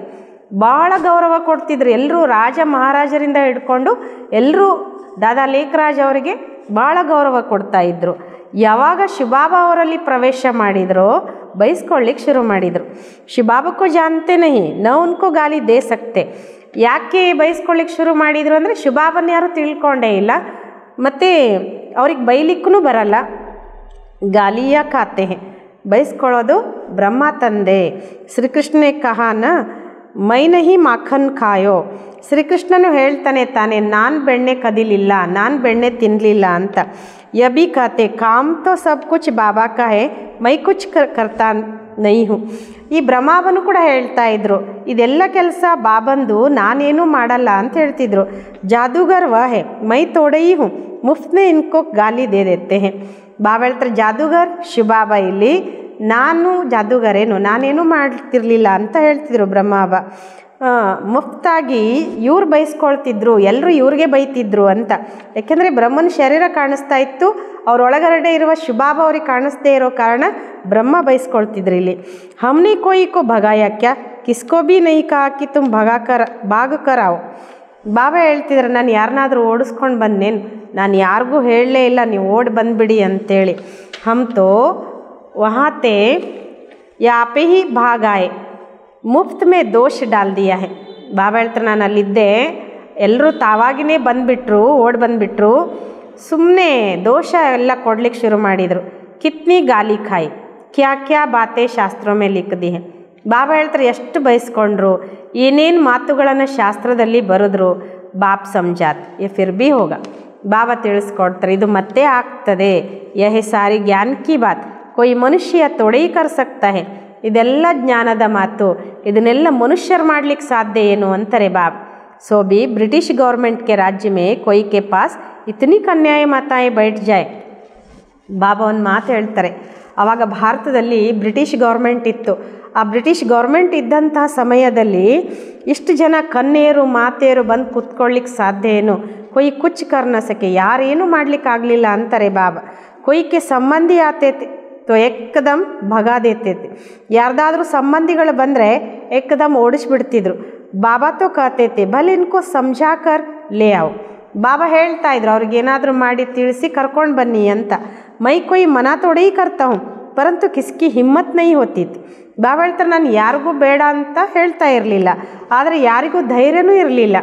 ಭಾಳ ಗೌರವ ಕೊಡ್ತಿದ್ರು ಎಲ್ಲರೂ, ರಾಜ ಮಹಾರಾಜರಿಂದ ಹಿಡ್ಕೊಂಡು ಎಲ್ಲರೂ ದಾದಾ ಲೇಖರಾಜ್ ಅವರಿಗೆ ಭಾಳ ಗೌರವ ಕೊಡ್ತಾಯಿದ್ರು. ಯಾವಾಗ ಶಿವಬಾಬಾ ಅವರಲ್ಲಿ ಪ್ರವೇಶ ಮಾಡಿದರೋ ಬೈಸ್ಕೊಳ್ಳಿಕ್ಕೆ ಶುರು ಮಾಡಿದರು. ಶಿವಬಾಬಕ್ಕೂ ಜಾನ್ತೆ ನಹಿ ನ ಉನ್ಕೋ ಗಾಲಿ ದೇ ಸಕ್ತೆ. ಯಾಕೆ ಬೈಸ್ಕೊಳ್ಳಿಕ್ಕೆ ಶುರು ಮಾಡಿದರು ಅಂದರೆ ಶಿವಬಾಬನ ಯಾರೂ ತಿಳ್ಕೊಂಡೇ ಇಲ್ಲ, ಮತ್ತು ಅವ್ರಿಗೆ ಬೈಲಿಕ್ಕೂ ಬರಲ್ಲ. ಗಾಲಿಯ ಖಾತೆ ಬೈಸ್ಕೊಳ್ಳೋದು ಬ್ರಹ್ಮ ತಂದೆ. ಶ್ರೀಕೃಷ್ಣನೇ ಕಹಾನ ಮೈ ನಹಿ ಮಾಖನ್ ಖಾಯೋ. ಶ್ರೀಕೃಷ್ಣನು ಹೇಳ್ತಾನೆ ತಾನೆ, ನಾನು ಬೆಣ್ಣೆ ಕದಿಲಿಲ್ಲ, ನಾನು ಬೆಣ್ಣೆ ತಿನ್ನಲಿಲ್ಲ ಅಂತ. ಯಬಿ ಖಾತೆ ಕಾಮ್ ತೋ ಸಬ್ ಕುಚ್ ಬಾಬಾ ಕಾ ಹೇ ಮೈ ಕುಚ್ ಕರ್ತಾ ನೈ ಹೂ. ಈ ಬ್ರಹ್ಮಾವನು ಕೂಡ ಹೇಳ್ತಾ ಇದ್ರು, ಇದೆಲ್ಲ ಕೆಲಸ ಬಾಬಂದು, ನಾನೇನೂ ಮಾಡಲ್ಲ ಅಂತ ಹೇಳ್ತಿದ್ರು. ಜಾದೂಗರ್ ವ ಹೇ ಮೈ ತೋಡೈ ಹೂ ಮುಫ್ತ್ ಮೇ ಇನ್ಕೋ ಗಾಲಿ ದೇ ದೇತೆ ಹೇ. ಬಾಬಾ ಹೇಳ್ತಾರೆ, ಜಾದೂಗರ್ ಶಿವಬಾಬಾ ಇಲ್ಲಿ, ನಾನು ಜಾದೂಗರೇನು, ನಾನೇನು ಮಾಡ್ತಿರ್ಲಿಲ್ಲ ಅಂತ ಹೇಳ್ತಿದ್ರು ಬ್ರಹ್ಮಾಬಾ. ಮುಫ್ತಾಗಿ ಇವ್ರು ಬೈಸ್ಕೊಳ್ತಿದ್ರು, ಎಲ್ಲರೂ ಇವ್ರಿಗೆ ಬೈತಿದ್ರು ಅಂತ. ಯಾಕೆಂದರೆ ಬ್ರಹ್ಮನ ಶರೀರ ಕಾಣಿಸ್ತಾ ಇತ್ತು, ಅವರೊಳಗಡೆ ಇರುವ ಶಿವಬಾಬಾ ಅವ್ರಿಗೆ ಕಾಣಿಸ್ದೇ ಇರೋ ಕಾರಣ ಬ್ರಹ್ಮ ಬೈಸ್ಕೊಳ್ತಿದ್ರು ಇಲ್ಲಿ. ಹಮ್ನಿ ಕೋಯಿ ಕೋ ಭಗಾಯ ಕ್ಯಾ किसको भी नहीं कहा कि तुम भाग कर आओ. ಬಾಬಾ ಹೇಳ್ತಿದ್ರು, ನಾನು ಯಾರನ್ನಾದರೂ ಓಡಿಸ್ಕೊಂಡು ಬಂದೇನು, ನಾನು ಯಾರಿಗೂ ಹೇಳಲೇ ಇಲ್ಲ ನೀವು ಓಡಿ ಬಂದುಬಿಡಿ ಅಂತೇಳಿ. ಹಮ್ ತೋ ವहाँ थे यहाँ पे ही भाग आए, मुफ्त में दोष डाल दिया है. ಬಾಬಾ ಹೇಳ್ತಾರೆ, ನಾನು ಅಲ್ಲಿದ್ದೆ, ಎಲ್ಲರೂ ತಾವಾಗಿನೇ ಬಂದುಬಿಟ್ರು, ಓಡಿ ಬಂದುಬಿಟ್ರು, ಸುಮ್ಮನೆ ದೋಷ ಎಲ್ಲ ಕೊಡ್ಲಿಕ್ಕೆ ಶುರು ಮಾಡಿದರು. ಕಿತ್ನಿ ಗಾಲಿ ಖಾಯಿ, ಕ್ಯಾ ಕ್ಯಾ ಬಾತೆ ಶಾಸ್ತ್ರೋ ಮೇ ಲಿಖ್ ದಿ ಹೈ. ಬಾಬಾ ಹೇಳ್ತಾರೆ, ಎಷ್ಟು ಬಯಸ್ಕೊಂಡ್ರು, ಏನೇನು ಮಾತುಗಳನ್ನು ಶಾಸ್ತ್ರದಲ್ಲಿ ಬರೆದ್ರು. ಬಾಪ್ ಸಮಜಾತ್ ಯೆ ಫಿರ್ ಭಿ ಹೋಗ. ಬಾಬಾ ತಿಳಿಸ್ಕೊಡ್ತಾರೆ, ಇದು ಮತ್ತೆ ಆಗ್ತದೆ. ಯಹೆ ಸಾರಿ ಜ್ಞಾನ ಕಿ ಬಾತ್, ಕೊಯ್ ಮನುಷ್ಯ ತೊಡೈ ಕರ್ ಸಕ್ತಾ ಹೈ. ಇದೆಲ್ಲ ಜ್ಞಾನದ ಮಾತು, ಇದನ್ನೆಲ್ಲ ಮನುಷ್ಯರು ಮಾಡಲಿಕ್ಕೆ ಸಾಧ್ಯ ಏನು ಅಂತಾರೆ ಬಾಬಾ. सो भी ब्रिटिश गवर्नमेंट के राज्य में कोई के पास इतनी कन्याएं माताएं बैठ जाए. ಬಾಬಾ ಒಂದು ಮಾತು ಹೇಳ್ತಾರೆ, ಆವಾಗ ಭಾರತದಲ್ಲಿ ಬ್ರಿಟಿಷ್ ಗೌರ್ಮೆಂಟ್ ಇತ್ತು. ಆ ಬ್ರಿಟಿಷ್ ಗೌರ್ಮೆಂಟ್ ಇದ್ದಂತಹ ಸಮಯದಲ್ಲಿ ಇಷ್ಟು ಜನ ಕನ್ಯೆಯರು ಮಾತೆಯರು ಬಂದು ಕೂತ್ಕೊಳ್ಳಿಕ್ಕೆ ಸಾಧ್ಯ ಏನು. ಕೊಯ್ ಕುಚ್ ಕರ್ನ ಸಕೆ, ಯಾರೇನು ಮಾಡಲಿಕ್ಕಾಗಲಿಲ್ಲ ಅಂತಾರೆ ಬಾಬಾ. ಕೊಯ್ಕೆ ಸಂಬಂಧಿ ಆತೈತಿ ತೋ ಏಕದಮ್ ಭಗಾ ದೇತೈತಿ. ಯಾರ್ದಾದ್ರೂ ಸಂಬಂಧಿಗಳು ಬಂದರೆ ಏಕದಮ್ ಓಡಿಸ್ಬಿಡ್ತಿದ್ರು. ಬಾಬಾ ತೋ ಕಹತೆ ಭಲೆ ಇನ್ಕೋ ಸಮಜಾಕರ್ ಲೇ ಆವ್. ಬಾಬಾ ಹೇಳ್ತಾ ಇದ್ರು, ಅವ್ರಿಗೇನಾದರೂ ಮಾಡಿ ತಿಳಿಸಿ ಕರ್ಕೊಂಡು ಬನ್ನಿ ಅಂತ. ಮೈ ಕೊಯ್ ಮನ ತೋಡೇ ಕರ್ತಾ ಹೂँ ಪರಂತು ಕಿಸ್ಕಿ ಹಿಮ್ಮತ್ ನೈ ಹೋತಿತ್ತು. ಬಾಬಾ ಹೇಳ್ತಾರೆ, ನಾನು ಯಾರಿಗೂ ಬೇಡ ಅಂತ ಹೇಳ್ತಾ ಇರಲಿಲ್ಲ, ಆದರೆ ಯಾರಿಗೂ ಧೈರ್ಯನೂ ಇರಲಿಲ್ಲ.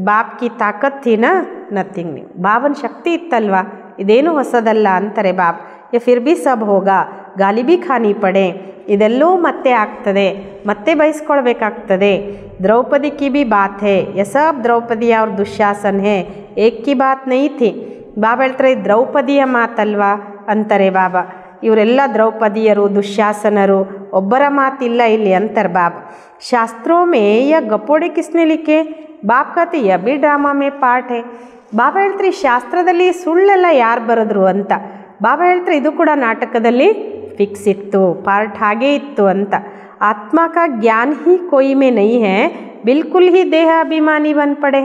ಬಾಪ್ ಕಿ ತಾಕತ್ ಥೀನಾ ನಥಿಂಗ್ ನ್ಯೂ. ಬಾಬನ ಶಕ್ತಿ ಇತ್ತಲ್ವಾ, ಇದೇನು ಹೊಸದಲ್ಲ ಅಂತಾರೆ ಬಾಬಾ. ಯೆ ಫಿರ್ ಭಿ ಸಬ್ ಹೋಗಾ, ಗಾಲಿ ಭಿ ಖಾನಿ ಪಡೆ. ಇದೆಲ್ಲೂ ಮತ್ತೆ ಆಗ್ತದೆ, ಮತ್ತೆ ಬಯಸ್ಕೊಳ್ಬೇಕಾಗ್ತದೆ. द्रौपदी की भी बात है, ये सब द्रौपदी और दुशासन है, एक की बात नहीं थी. ಬಾಬಾ ಹೇಳ್ತಾರೆ, ದ್ರೌಪದಿಯ ಮಾತಲ್ವಾ ಅಂತಾರೆ ಬಾಬಾ. ಇವರೆಲ್ಲ ದ್ರೌಪದಿಯರು ದುಶ್ಯಾಸನರು, ಒಬ್ಬರ ಮಾತಿಲ್ಲ ಇಲ್ಲಿ ಅಂತಾರೆ ಬಾಬಾ. ಶಾಸ್ತ್ರೋ ಮೇ ಯ ಗಪೋಡೆ ಕಿಸ್ನೆ ಲಿಖೆ, ಬಾಪ್ ಕತೆ ಯ ಬಿ ಡ್ರಾಮಾ ಮೇ ಪಾಠ ಹೇ. ಬಾಬಾ ಹೇಳ್ತಾರೆ, ಶಾಸ್ತ್ರದಲ್ಲಿ ಸುಳ್ಳೆಲ್ಲ ಯಾರು ಬರೆದ್ರು ಅಂತ. ಬಾಬಾ ಹೇಳ್ತಾರೆ, ಇದು ಕೂಡ ನಾಟಕದಲ್ಲಿ ಫಿಕ್ಸ್ ಇತ್ತು, ಪಾರ್ಟ್ ಹಾಗೇ ಇತ್ತು ಅಂತ. ಆತ್ಮ ಕಾ ಜ್ಞಾನ ಹಿ ಕೊಯ್ ಮೇ ನೈ ಹೈ, ಬಿಲ್ಕುಲ್ ಹಿ ದೇಹ ಅಭಿಮಾನಿ ಬನ್ ಪಡೆ.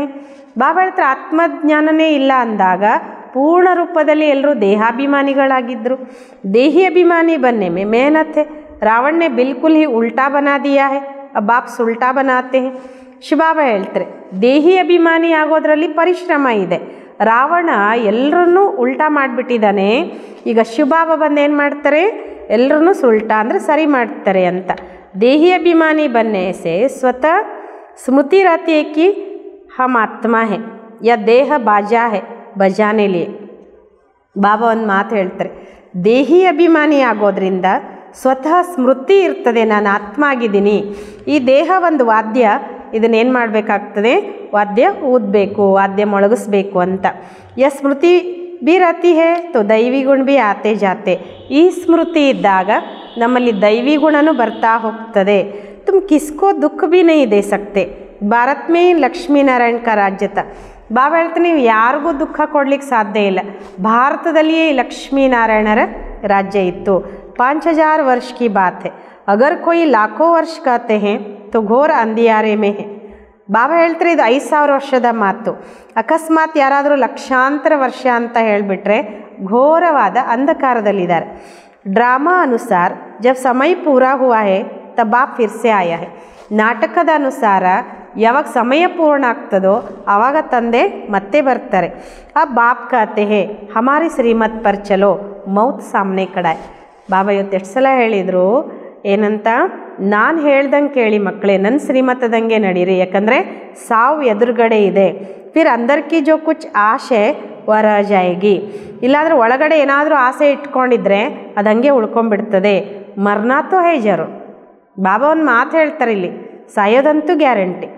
ಬಾಬಾ ಹೇಳ್ತಾರೆ, ಆತ್ಮಜ್ಞಾನನೇ ಇಲ್ಲ ಅಂದಾಗ ಪೂರ್ಣ ರೂಪದಲ್ಲಿ ಎಲ್ಲರೂ ದೇಹಾಭಿಮಾನಿಗಳಾಗಿದ್ದರು. ದೇಹಿ ಅಭಿಮಾನಿ ಬನ್ನೆ ಮೇ मेहनत है. रावण ने बिल्कुल ही उल्टा बना दिया है, अब आप सुल्टा बनाते हैं. ಶಿವಬಾಬಾ ಹೇಳ್ತಾರೆ, ದೇಹಿ ಅಭಿಮಾನಿ ಆಗೋದ್ರಲ್ಲಿ ಪರಿಶ್ರಮ ಇದೆ. ರಾವಣ ಎಲ್ಲರನ್ನೂ ಉಲ್ಟಾ ಮಾಡಿಬಿಟ್ಟಿದ್ದಾನೆ. ಈಗ ಶಿವಬಾಬಾ ಬಂದು ಏನು ಮಾಡ್ತಾರೆ, ಎಲ್ಲರನ್ನೂ ಸುಲ್ಟಾ ಅಂದರೆ ಸರಿ ಮಾಡ್ತಾರೆ ಅಂತ. ದೇಹಿ ಅಭಿಮಾನಿ ಬನ್ನೆ ಸೆ ಸ್ವತಃ ಸ್ಮೃತಿ रहती है कि हम आत्मा है या ದೇಹ ಬಾಜಾ है ಬಜಾನೆ ಲಿಯೆ. ಬಾಬಾ ಒಂದು ಮಾತು ಹೇಳ್ತಾರೆ, ದೇಹಿ ಅಭಿಮಾನಿ ಆಗೋದ್ರಿಂದ ಸ್ವತಃ ಸ್ಮೃತಿ ಇರ್ತದೆ, ನಾನು ಆತ್ಮ ಆಗಿದ್ದೀನಿ. ಈ ದೇಹ ಒಂದು ವಾದ್ಯ, ಇದನ್ನೇನು ಮಾಡಬೇಕಾಗ್ತದೆ, ವಾದ್ಯ ಊದಬೇಕು, ವಾದ್ಯ ಮೊಳಗಿಸ್ಬೇಕು ಅಂತ. ಯ ಸ್ಮೃತಿ भी रहती है तो ದೈವಿ ಗುಣ भी ಆತೆ ಜಾತೆ. ಈ ಸ್ಮೃತಿ ಇದ್ದಾಗ ನಮ್ಮಲ್ಲಿ ದೈವಿ ಗುಣನೂ ಬರ್ತಾ ಹೋಗ್ತದೆ. ತುಮ್ ಕಿಸ್ಕೋ ದುಃಖ ಭೀ ನೈ ದೇ ಸಕ್ತೆ, ಭಾರತ್ ಮೇ ಲಕ್ಷ್ಮೀನಾರಾಯಣ ಕಾ ರಾಜ್ಯತ. ಬಾಬಾ ಹೇಳ್ತಾರೆ, ನೀವು ಯಾರಿಗೂ ದುಃಖ ಕೊಡ್ಲಿಕ್ಕೆ ಸಾಧ್ಯ ಇಲ್ಲ. ಭಾರತದಲ್ಲಿಯೇ ಲಕ್ಷ್ಮೀನಾರಾಯಣರ ರಾಜ್ಯ ಇತ್ತು. 5000 ವರ್ಷ ಕಿ ಬಾತ್ ಹೈ, ಅಗರ್ ಕೋಯಿ ಲಾಖೋ ವರ್ಷ कहते हैं तो घोर अंधियारे में है. ಬಾಬಾ ಹೇಳ್ತಾರೆ, ಇದು 5000 ವರ್ಷದ ಮಾತು. ಅಕಸ್ಮಾತ್ ಯಾರಾದರೂ ಲಕ್ಷಾಂತರ ವರ್ಷ ಅಂತ ಹೇಳಿಬಿಟ್ರೆ ಘೋರವಾದ ಅಂಧಕಾರದಲ್ಲಿದ್ದಾರೆ. ಡ್ರಾಮಾ ಅನುಸಾರ ಜಬ್ ಸಮಯ ಪೂರಾ ಹುವಾ ಹೈ ತಬ್ ಬಾಪ್ ಫಿರ್ ಸೆ ಆಯಾ ಹೈ. ನಾಟಕದ ಅನುಸಾರ ಯಾವಾಗ ಸಮಯ ಪೂರ್ಣ ಆಗ್ತದೋ ಆವಾಗ ತಂದೆ ಮತ್ತೆ ಬರ್ತಾರೆ. ಆ ಬಾಪ್ ಕಹತೆ ಹೇ ಹಮಾರಿ ಶ್ರೀಮತ್ ಪರ್ ಚಲೋ ಮೌತ್ ಸಾಮ್ನೆ ಕಡಾಯ್. ಬಾಬಾ ಇವತ್ತು ಎಷ್ಟು ಸಲ ಹೇಳಿದರು ಏನಂತ, ನಾನು ಹೇಳ್ದಂಗೆ ಕೇಳಿ ಮಕ್ಕಳೇ, ನನ್ನ ಶ್ರೀಮತದಂಗೆ ನಡೀರಿ, ಯಾಕಂದರೆ ಸಾವು ಎದುರುಗಡೆ ಇದೆ. ಫಿರ್ ಅಂದರ್ಕಿ ಜೋ ಕುಚ್ ಆಸೆ ವರ ಜಾಯಗಿ. ಇಲ್ಲಾಂದರೆ ಒಳಗಡೆ ಏನಾದರೂ ಆಸೆ ಇಟ್ಕೊಂಡಿದ್ರೆ ಅದು ಹಂಗೆ ಉಳ್ಕೊಂಡ್ಬಿಡ್ತದೆ. ಮರ್ನಾತೋ ಹೇ ಜರು. ಬಾಬಾ ಒಂದು ಮಾತು ಹೇಳ್ತಾರೆ ಇಲ್ಲಿ, ಸಾಯೋದಂತೂ ಗ್ಯಾರಂಟಿ.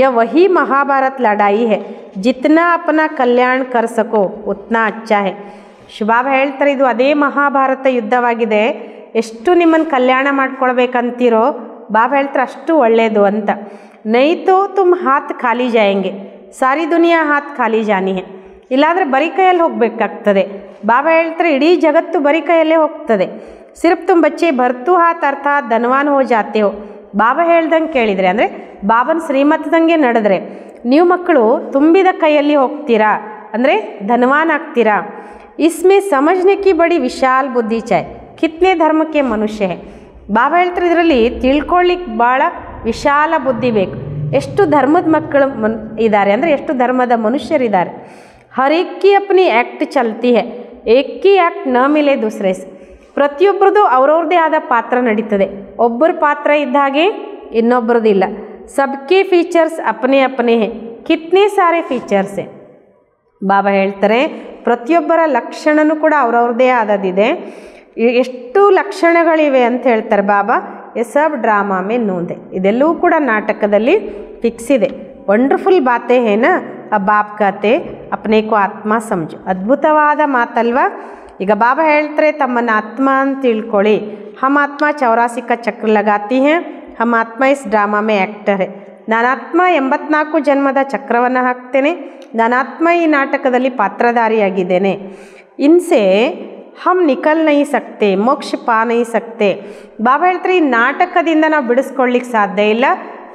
ಯ ವಹಿ ಮಹಾಭಾರತ್ ಲಡಾಯಿ ಹೇ, ಜಿತ್ನಾ ಅಪನಾ ಕಲ್ಯಾಣ ಕರ್ ಸಕೋ ಉತ್ನಾ ಅಚ್ಚಾ ಹೇ. ಶಿವಬಾಬಾ ಹೇಳ್ತಾರೆ, ಇದು ಅದೇ ಮಹಾಭಾರತ ಯುದ್ಧವಾಗಿದೆ. ಎಷ್ಟು ನಿಮ್ಮನ್ನು ಕಲ್ಯಾಣ ಮಾಡ್ಕೊಳ್ಬೇಕಂತೀರೋ ಬಾಬಾ ಹೇಳ್ತಾರೆ ಅಷ್ಟು ಒಳ್ಳೆಯದು ಅಂತ. ನೈತೋ ತುಮ್ ಹಾತ್ ಖಾಲಿ ಜಾಯಂಗೆ, ಸಾರಿ ದುನಿಯಾ ಹಾತ್ ಖಾಲಿ ಜಾನಿ ಹೇ. ಇಲ್ಲಾಂದರೆ ಬರೀ ಕೈಯಲ್ಲಿ ಹೋಗಬೇಕಾಗ್ತದೆ. ಬಾಬಾ ಹೇಳ್ತಾರೆ, ಇಡೀ ಜಗತ್ತು ಬರೀ ಕೈಯಲ್ಲೇ ಹೋಗ್ತದೆ. ಸಿರ್ಫ್ ತುಮ್ ಬಚ್ಚೆ ಭರ್ತು ಹಾತ್ ಅರ್ಥಾತ್ ಧನವಾನ್ ಹೋ ಜಾತೆ ಹೋ. ಬಾಬಾ ಹೇಳ್ದಂಗೆ ಕೇಳಿದರೆ, ಅಂದರೆ ಬಾಬನ ಶ್ರೀಮತದಂಗೆ ನಡೆದ್ರೆ ನೀವು ಮಕ್ಕಳು ತುಂಬಿದ ಕೈಯಲ್ಲಿ ಹೋಗ್ತೀರಾ, ಅಂದರೆ ಧನವಾನ್ ಆಗ್ತೀರಾ. ಇಸ್ಮೇ ಸಮಜ್ನೆ ಕಿ ಬಡಿ ವಿಶಾಲ್ ಬುದ್ಧಿ ಚಾಯ್, ಕಿತ್ನೆ ಧರ್ಮಕ್ಕೆ ಮನುಷ್ಯ ಹೇ. ಬಾಬಾ ಹೇಳ್ತಾರೆ, ಇದರಲ್ಲಿ ತಿಳ್ಕೊಳ್ಳಿಕ್ಕೆ ಭಾಳ ವಿಶಾಲ ಬುದ್ಧಿ ಬೇಕು. ಎಷ್ಟು ಧರ್ಮದ ಮಕ್ಕಳು ಇದ್ದಾರೆ ಅಂದರೆ ಎಷ್ಟು ಧರ್ಮದ ಮನುಷ್ಯರಿದ್ದಾರೆ. ಹರ್ ಏಕ್ ಕಿ ಅಪ್ನಿ ಆ್ಯಕ್ಟ್ ಚಲ್ತಿ ಹೈ, ಏಕ್ ಕಿ ಆ್ಯಕ್ಟ್ ನ ಮಿಲೆ ದೂಸರೆ ಸೆ. ಪ್ರತಿಯೊಬ್ಬರದು ಅವ್ರವ್ರದ್ದೇ ಆದ ಪಾತ್ರ ನಡೀತದೆ. ಒಬ್ಬರ ಪಾತ್ರ ಇದ್ದ ಹಾಗೆ ಇನ್ನೊಬ್ಬರದಿಲ್ಲ. ಸಬ್ಕೆ ಫೀಚರ್ಸ್ ಅಪ್ನೆ ಅಪ್ನೆ ಹೇ, ಕಿತ್ನೆ ಸಾರೆ ಫೀಚರ್ಸ್ ಹೇ. ಬಾಬಾ ಹೇಳ್ತಾರೆ ಪ್ರತಿಯೊಬ್ಬರ ಲಕ್ಷಣನೂ ಕೂಡ ಅವ್ರವ್ರದ್ದೇ ಆದದಿದೆ. ಎಷ್ಟು ಲಕ್ಷಣಗಳಿವೆ ಅಂತ ಹೇಳ್ತಾರೆ ಬಾಬಾ. ಎ ಸಬ್ ಡ್ರಾಮಾ ಮೇ ನೂಂದೆ, ಇದೆಲ್ಲವೂ ಕೂಡ ನಾಟಕದಲ್ಲಿ ಫಿಕ್ಸ್ ಇದೆ. ವಂಡರ್ಫುಲ್ ಬಾತೆ ಹೇನ ಬಾಪ್ ಕತೆ ಅಪ್ನೆ ಕೋ ಆತ್ಮ ಸಮಜು. ಅದ್ಭುತವಾದ ಮಾತಲ್ವಾ. ಈಗ ಬಾಬಾ ಹೇಳ್ತಾರೆ ತಮ್ಮನ್ನು ಆತ್ಮ ಅಂತ ತಿಳ್ಕೊಳ್ಳಿ. ಹಮ್ ಆತ್ಮ 84 का ಚಕ್ರ ಲಗಾತಿ ಹೇ, ಹಮ್ ಆತ್ಮ ಇಸ್ ಡ್ರಾಮಾ ಮೇ ಆ್ಯಕ್ಟರ್ ಹೇ. ನಾನಾತ್ಮ 84 ಜನ್ಮದ ಚಕ್ರವನ್ನು ಹಾಕ್ತೇನೆ, ನಾನಾತ್ಮ ಈ ನಾಟಕದಲ್ಲಿ ಪಾತ್ರಧಾರಿಯಾಗಿದ್ದೇನೆ. ಇನ್ಸೆ ಹಮ್ ನಿಕಲ್ ನೈ ಸಕ್ತೆ, ಮೋಕ್ಷ ಪಾ ನೈ ಸಕ್ತೆ. ಬಾಬಾ ಹೇಳ್ತಾರೆ ಈ ನಾಟಕದಿಂದ ನಾವು ಬಿಡಿಸ್ಕೊಳ್ಳಿಕ್ಕೆ ಸಾಧ್ಯ ಇಲ್ಲ,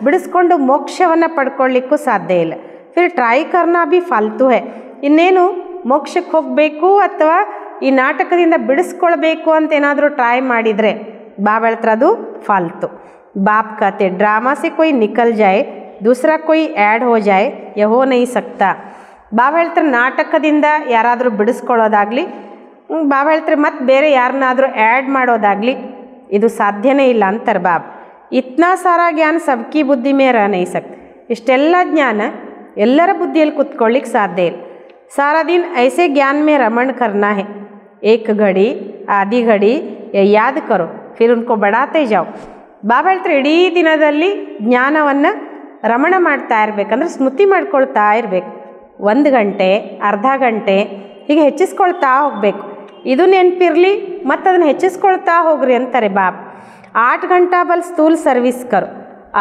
ಬಿಡಿಸ್ಕೊಂಡು ಮೋಕ್ಷವನ್ನು ಪಡ್ಕೊಳ್ಳಿಕ್ಕೂ ಸಾಧ್ಯ ಇಲ್ಲ. ಫಿರ್ ಟ್ರೈ ಕರ್ನಾ ಭಿ ಫಾಲ್ತು ಹೇ. ಇನ್ನೇನು ಮೋಕ್ಷಕ್ಕೆ ಹೋಗಬೇಕು ಅಥವಾ ಈ ನಾಟಕದಿಂದ ಬಿಡಿಸ್ಕೊಳ್ಬೇಕು ಅಂತ ಏನಾದರೂ ಟ್ರೈ ಮಾಡಿದರೆ ಬಾಬಾ ಹೇಳ್ತಾರೆ ಅದು ಫಾಲ್ತು. ಬಾಪ್ ಕತೆ ಡ್ರಾಮಾ ಸೆ ಕೊಯ್ ನಿಕಲ್ ಜಾಯ್, ದೂಸರಾ ಕೊಯ್ ಆ್ಯಡ್ ಹೋ ಜಾಯ್, ಯೆ ಹೋ ನೈ ಸಕ್ತಾ. ಬಾಬಾ ಹೇಳ್ತಾರೆ ನಾಟಕದಿಂದ ಯಾರಾದರೂ ಬಿಡಿಸ್ಕೊಳ್ಳೋದಾಗಲಿ, ಬಾಬಾ ಹೇಳ್ತಾರೆ ಮತ್ತು ಬೇರೆ ಯಾರನ್ನಾದರೂ ಆ್ಯಡ್ ಮಾಡೋದಾಗಲಿ ಇದು ಸಾಧ್ಯನೇ ಇಲ್ಲ ಅಂತಾರೆ ಬಾಬಾ. ಇತ್ನಾ ಸಾರಾ ಜ್ಞಾನ ಸಬ್ಕಿ ಬುದ್ಧಿ ಮೇ ರಹ ನೈ ಸಕ್ತೆ. ಇಷ್ಟೆಲ್ಲ ಜ್ಞಾನ ಎಲ್ಲರ ಬುದ್ಧಿಯಲ್ಲಿ ಕುತ್ಕೊಳ್ಳಿಕ್ಕೆ ಸಾಧ್ಯ ಇಲ್ಲ. ಸಾರಾ ದಿನ ಐಸೆ ಜ್ಞಾನ ಮೇ ರಮಣ ಕರ್ನಾ ಹೇ, ಏಕ್ ಘಡಿ ಆದಿ ಘಡಿ ಯಾದ್ ಕರೋ ಫಿರ್ ಉನ್ಕೋ ಬಡಾತೆ ಜಾವ್. ಬಾಬಾ ಹೇಳ್ತಾರೆ ಇಡೀ ದಿನದಲ್ಲಿ ಜ್ಞಾನವನ್ನು ರಮಣ ಮಾಡ್ತಾ ಇರಬೇಕಂದ್ರೆ ಸ್ಮೃತಿ ಮಾಡ್ಕೊಳ್ತಾ ಇರಬೇಕು. 1 ಗಂಟೆ ಅರ್ಧ ಗಂಟೆ ಹೀಗೆ ಹೆಚ್ಚಿಸ್ಕೊಳ್ತಾ ಹೋಗಬೇಕು. ಇದು ನೆನಪಿರಲಿ ಮತ್ತು ಅದನ್ನು ಹೆಚ್ಚಿಸ್ಕೊಳ್ತಾ ಹೋಗ್ರಿ ಅಂತಾರೆ ಬಾಬಾ. 8 घंटा बल स्थूल सर्विस करो,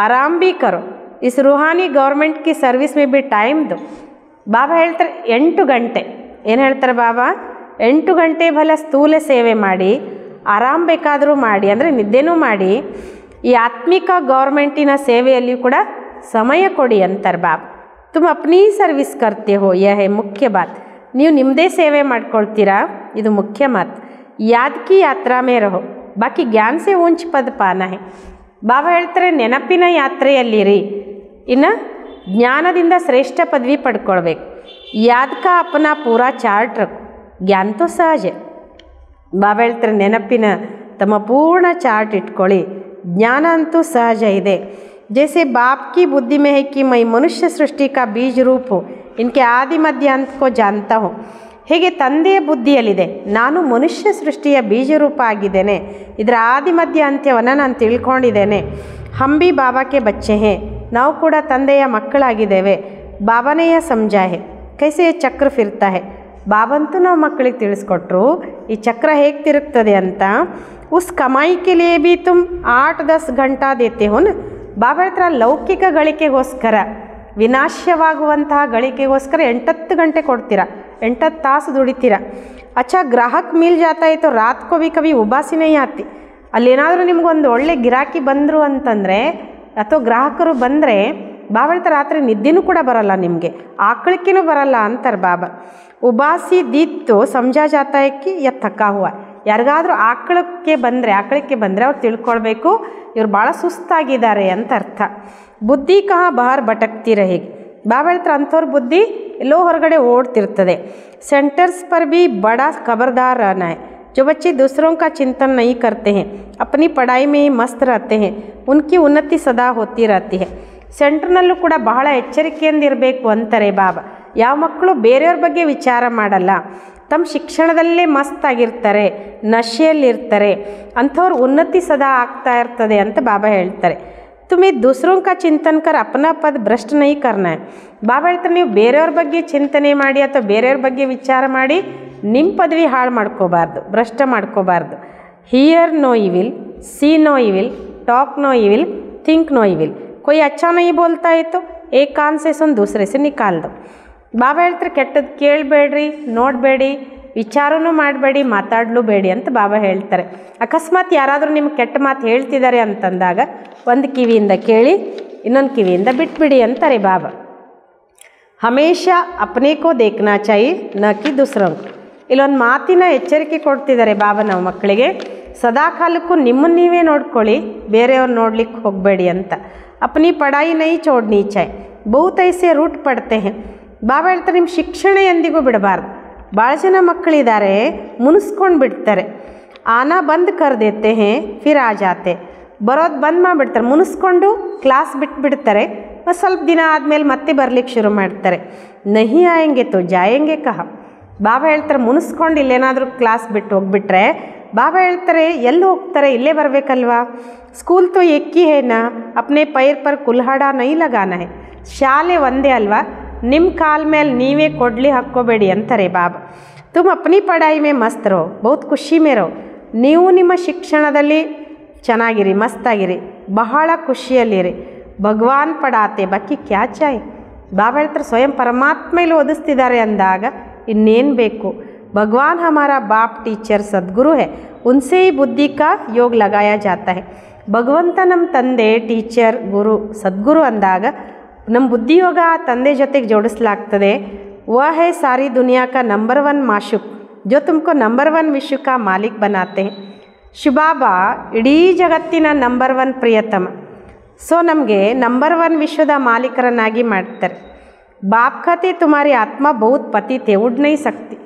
आराम भी करो, इस रूहानी गवर्नमेंट की सर्विस में भी टाइम दो. ಬಾಬಾ ಹೇಳ್ತಾರೆ 8 ಗಂಟೆ ಏನು ಹೇಳ್ತಾರೆ ಬಾಬಾ, 8 ಗಂಟೆ ಬಲ ಸ್ಥೂಲ ಸೇವೆ ಮಾಡಿ, ಆರಾಮ್ ಬೇಕಾದರೂ ಮಾಡಿ ಅಂದರೆ ನಿದ್ದೆನೂ ಮಾಡಿ, ಈ ಆತ್ಮಿಕ ಗೌರ್ಮೆಂಟಿನ ಸೇವೆಯಲ್ಲಿಯೂ ಕೂಡ ಸಮಯ ಕೊಡಿ ಅಂತಾರೆ ಬಾಬಾ. ತುಮ್ ಅಪ್ನಿ ಸರ್ವಿಸ್ ಕರ್ತೆ ಹೋ, ಯಹ ಮುಖ್ಯ ಬಾತ್. ನೀವು ನಿಮ್ಮದೇ ಸೇವೆ ಮಾಡ್ಕೊಳ್ತೀರಾ, ಇದು ಮುಖ್ಯ ಮಾತು. ಯಾದ್ ಕಿ ಯಾತ್ರಾ ಮೇ ರಹೋ, ಬಾಕಿ ಜ್ಞಾನ ಸೆ ಊಂಚ್ ಪದ ಪಾನ ಹೇ. ಬಾಬಾ ಹೇಳ್ತಾರೆ ನೆನಪಿನ ಯಾತ್ರೆಯಲ್ಲಿರಿ, ಇನ್ನು ಜ್ಞಾನದಿಂದ ಶ್ರೇಷ್ಠ ಪದವಿ ಪಡ್ಕೊಳ್ಬೇಕು. ಯಾದ್ ಕಾ ಅಪನಾ ಪೂರಾ ಚಾರ್ಟ್ ರಖೋ, ಜ್ಞಾನ ತೋ ಸಹಜ. ಬಾಬಾ ಹೇಳ್ತಾರೆ ನೆನಪಿನ ತಮ್ಮ ಪೂರ್ಣ ಚಾರ್ಟ್ ಇಟ್ಕೊಳ್ಳಿ, ಜ್ಞಾನ ಅಂತೂ ಸಹಜ ಇದೆ. जैसे बाप की बुद्धि में है कि मैं मनुष्य सृष्टि का बीज रूप हूँ, इनके आदि मध्य अंत को जानता हूँ. ಹೇಗೆ ತಂದೆಯ ಬುದ್ಧಿಯಲ್ಲಿದೆ ನಾನು ಮನುಷ್ಯ ಸೃಷ್ಟಿಯ ಬೀಜರೂಪ ಆಗಿದ್ದೇನೆ, ಇದರ ಆದಿ ಮಧ್ಯ ಅಂತ್ಯವನ್ನು ನಾನು ತಿಳ್ಕೊಂಡಿದ್ದೇನೆ. ಹಮ್ ಭಿ ಬಾಬಾಕ್ಕೆ ಬಚ್ಚೆ ಹೇ, ನಾವು ಕೂಡ ತಂದೆಯ ಮಕ್ಕಳಾಗಿದ್ದೇವೆ. ಬಾಬಾನೇ ಸಮಜಾ ಹೇ ಕೈಸೆ ಚಕ್ರ ಫಿರ್ತಾ ಹೇ. ಬಾಬಂತೂ ನಾವು ಮಕ್ಕಳಿಗೆ ತಿಳಿಸ್ಕೊಟ್ರು ಈ ಚಕ್ರ ಹೇಗೆ ತಿರುಗ್ತದೆ ಅಂತ. ಉಸ್ ಕಮಾಯಿ ಕೆ ಲಿಯೇ ಭಿ ತುಮ್ 8-10 घंटा ದೇತೆ ಹೋ ನ. ಬಾಬಾ ಹೇಳ್ತಾರೆ ಲೌಕಿಕ ಗಳಿಕೆಗೋಸ್ಕರ, ವಿನಾಶ್ಯವಾಗುವಂತಹ ಗಳಿಕೆಗೋಸ್ಕರ 8-10 ಗಂಟೆ ಕೊಡ್ತೀರಾ, 8 ತಾಸು ದುಡಿತೀರಾ. ಅಚ್ಚಾ ಗ್ರಾಹಕ್ ಮಿಲ್ ಜಾತಾ ಇತ್ತು ರಾತ್ ಕೋ ಭಿ ಕವಿ ಉಬಾಸಿನೇ ಆತಿ. ಅಲ್ಲೇನಾದರೂ ನಿಮಗೊಂದು ಒಳ್ಳೆ ಗಿರಾಕಿ ಬಂದರು ಅಂತಂದರೆ ಅಥವಾ ಗ್ರಾಹಕರು ಬಂದರೆ ಬಾಬಾ ಹೇಳ್ತಾರೆ ರಾತ್ರಿ ನಿದ್ದೆನೂ ಕೂಡ ಬರಲ್ಲ, ನಿಮಗೆ ಆಕಳಿಕೆನೂ ಬರಲ್ಲ ಅಂತಾರೆ ಬಾಬಾ. ಉಬಾಸಿ ದಿತ್ತು ಸಮಜಾ ಜಾತಾ ಕಿ ಯ ಥಕಾ ಹುವಾ. ಯಾರಿಗಾದರೂ ಆಕಳಿಕೆ ಬಂದರೆ ಅವ್ರು ತಿಳ್ಕೊಳ್ಬೇಕು ಇವ್ರು ಭಾಳ ಸುಸ್ತಾಗಿದ್ದಾರೆ ಅಂತ ಅರ್ಥ. ಬುದ್ಧಿ ಕಹ ಬಹಾರ್ ಭಟಕ್ತಿ ರಹೇಗಿ. ಬಾಬಾ ಹೇಳ್ತಾರೆ ಅಂಥವ್ರ ಬುದ್ಧಿ ಎಲ್ಲೋ ಹೊರಗಡೆ ಓಡ್ತಿರ್ತದೆ. सेंटर्स पर भी बड़ा खबरदार रहना है. जो बच्चे दूसरों का चिंतन नहीं करते हैं, अपनी पढ़ाई में ही मस्त रहते हैं, उनकी उन्नति सदा होती रहती है. ಸೆಂಟ್ರ್ನಲ್ಲೂ ಕೂಡ ಬಹಳ ಎಚ್ಚರಿಕೆಯಿಂದಿರಬೇಕು ಅಂತಾರೆ ಬಾಬಾ. ಯಾವ ಮಕ್ಕಳು ಬೇರೆಯವ್ರ ಬಗ್ಗೆ ವಿಚಾರ ಮಾಡಲ್ಲ, ತಮ್ಮ ಶಿಕ್ಷಣದಲ್ಲೇ ಮಸ್ತಾಗಿರ್ತಾರೆ, ನಶೆಯಲ್ಲಿರ್ತಾರೆ, ಅಂಥವ್ರ ಉನ್ನತಿ ಸದಾ ಆಗ್ತಾ ಇರ್ತದೆ ಅಂತ ಬಾಬಾ ಹೇಳ್ತಾರೆ. ತುಮಿ ದೂಸರೋं का चिंतन कर अपना पद भ्रष्ट नहीं करना है. ಬಾಬಾ ಹೇಳ್ತಾರೆ ನೀವು ಬೇರೆಯವ್ರ ಬಗ್ಗೆ ಚಿಂತನೆ ಮಾಡಿ ಅಥವಾ ಬೇರೆಯವ್ರ ಬಗ್ಗೆ ವಿಚಾರ ಮಾಡಿ ನಿಮ್ಮ ಪದವಿ ಹಾಳು ಮಾಡ್ಕೋಬಾರ್ದು, ಭ್ರಷ್ಟ ಮಾಡ್ಕೋಬಾರ್ದು. Hear no evil, see no evil, talk no evil, think no evil. कोई अच्छा नहीं बोलता है तो एक कान से सुन दूसरे से निकाल दो. ಬಾಬಾ ಹೇಳ್ತಾರೆ ಕೆಟ್ಟದ್ದು ಕೇಳಬೇಡ್ರಿ, ನೋಡಬೇಡಿ, ವಿಚಾರನೂ ಮಾಡಬೇಡಿ, ಮಾತಾಡಲೂ ಬೇಡಿ ಅಂತ ಬಾಬಾ ಹೇಳ್ತಾರೆ. ಅಕಸ್ಮಾತ್ ಯಾರಾದರೂ ನಿಮ್ಗೆ ಕೆಟ್ಟ ಮಾತು ಹೇಳ್ತಿದ್ದಾರೆ ಅಂತಂದಾಗ ಒಂದು ಕಿವಿಯಿಂದ ಕೇಳಿ ಇನ್ನೊಂದು ಕಿವಿಯಿಂದ ಬಿಟ್ಬಿಡಿ ಅಂತಾರೆ ಬಾಬಾ. ಹಮೇಶಾ ಅಪ್ನೇ ಕೋ ದೇಖ್ನಾ ಚಾಹಿ ನ ಕಿ ದೂಸರೋಂ. ಇಲ್ಲೊಂದು ಮಾತಿನ ಎಚ್ಚರಿಕೆ ಕೊಡ್ತಿದ್ದಾರೆ ಬಾಬಾ ನಾವು ಮಕ್ಕಳಿಗೆ, ಸದಾ ಕಾಲಕ್ಕೂ ನಿಮ್ಮನ್ನು ನೀವೇ ನೋಡ್ಕೊಳ್ಳಿ, ಬೇರೆಯವ್ರು ನೋಡ್ಲಿಕ್ಕೆ ಹೋಗಬೇಡಿ ಅಂತ. अपनी पढ़ाई नहीं छोड़नी चाहिए। बहुत ऐसे रूट पढ़ते हैं। ಬಾಬಾ ಹೇಳ್ತಾರೆ ನಿಮ್ಮ ಶಿಕ್ಷಣ ಎಂದಿಗೂ ಬಿಡಬಾರ್ದು. ಭಾಳ ಜನ ಮಕ್ಕಳಿದ್ದಾರೆ ಮುನಿಸ್ಕೊಂಡು ಬಿಡ್ತಾರೆ. ಆನಾ ಬಂದ್ ಕರ್ ದೇತೆ ಹೇ ಫಿರ್ ಆ ಜಾತೆ. ಬರೋದು ಬಂದ್ ಮಾಡಿಬಿಡ್ತಾರೆ, ಮುನಿಸ್ಕೊಂಡು ಕ್ಲಾಸ್ ಬಿಟ್ಬಿಡ್ತಾರೆ. ಮತ್ತು ಸ್ವಲ್ಪ ದಿನ ಆದಮೇಲೆ ಮತ್ತೆ ಬರಲಿಕ್ಕೆ ಶುರು ಮಾಡ್ತಾರೆ. ನಹಿ ಆಯಂಗೆ ತೋ ಜಾಯಂಗೆ ಕಹ. ಬಾಬಾ ಹೇಳ್ತಾರೆ ಮುನಿಸ್ಕೊಂಡು ಇಲ್ಲೇನಾದರೂ ಕ್ಲಾಸ್ ಬಿಟ್ಟು ಹೋಗ್ಬಿಟ್ರೆ ಬಾಬಾ ಹೇಳ್ತಾರೆ ಎಲ್ಲಿ ಹೋಗ್ತಾರೆ, ಇಲ್ಲೇ ಬರಬೇಕಲ್ವಾ. ಸ್ಕೂಲ್ ತೋ ಎಕ್ಕಿ ಹೇನಾ, ಅಪ್ನೆ ಪೈರ್ ಪರ್ ಕುಲ್ಹಾಡ ನೈ ಲಗಾನ ಹೇ. ಶಾಲೆ ಒಂದೇ ಅಲ್ವಾ, ನಿಮ್ಮ ಕಾಲ ಮೇಲೆ ನೀವೇ ಕೊಡ್ಲಿ ಹಾಕ್ಕೋಬೇಡಿ ಅಂತಾರೆ ಬಾಬಾ. ತುಮ್ ಅಪ್ನಿ ಪಢಾಯಿ ಮೇ ಮಸ್ತ್ ರೋ, ಬಹುತ್ ಖುಷಿ ಮೇ ರೋ. ನೀವು ನಿಮ್ಮ ಶಿಕ್ಷಣದಲ್ಲಿ ಚೆನ್ನಾಗಿರಿ, ಮಸ್ತಾಗಿರಿ, ಬಹಳ ಖುಷಿಯಲ್ಲಿರಿ. ಭಗವಾನ್ ಪಡಾತೆ ಬಾಕಿ ಕ್ಯಾ ಚಾಯ್. ಬಾಬಾ ಹೇಳ್ತಾರೆ ಸ್ವಯಂ ಪರಮಾತ್ಮ ಇಲ್ಲಿ ಓದಿಸ್ತಿದ್ದಾರೆ ಅಂದಾಗ ಇನ್ನೇನು ಬೇಕು. भगवान हमारा बाप टीचर सद्गुरु है, उनसे ही बुद्धि का योग लगाया जाता है. ಭಗವಂತ ನಮ್ಮ ತಂದೆ ಟೀಚರ್ ಗುರು ಸದ್ಗುರು ಅಂದಾಗ ನಮ್ಮ ಬುದ್ಧಿಯೋಗ ಆ ತಂದೆ ಜೊತೆಗೆ ಜೋಡಿಸಲಾಗ್ತದೆ. वह है सारी दुनिया का नंबर 1 माशूक जो तुमको नंबर 1 विश्व का मालिक बनाते हैं. ಶಿವಬಾಬಾ ಇಡೀ ಜಗತ್ತಿನ ನಂಬರ್ 1 ಪ್ರಿಯತಮ. ಸೊ ನಮಗೆ ನಂಬರ್ 1 ವಿಶ್ವದ ಮಾಲೀಕರನ್ನಾಗಿ ಮಾಡ್ತಾರೆ. ಬಾಪ್ ಖಾತೆ ತುಮಾರಿ ಆತ್ಮ ಬಹುತ್ ಪತಿತೆ ಉಡ್ ನೈ ಸಕ್ತಿ.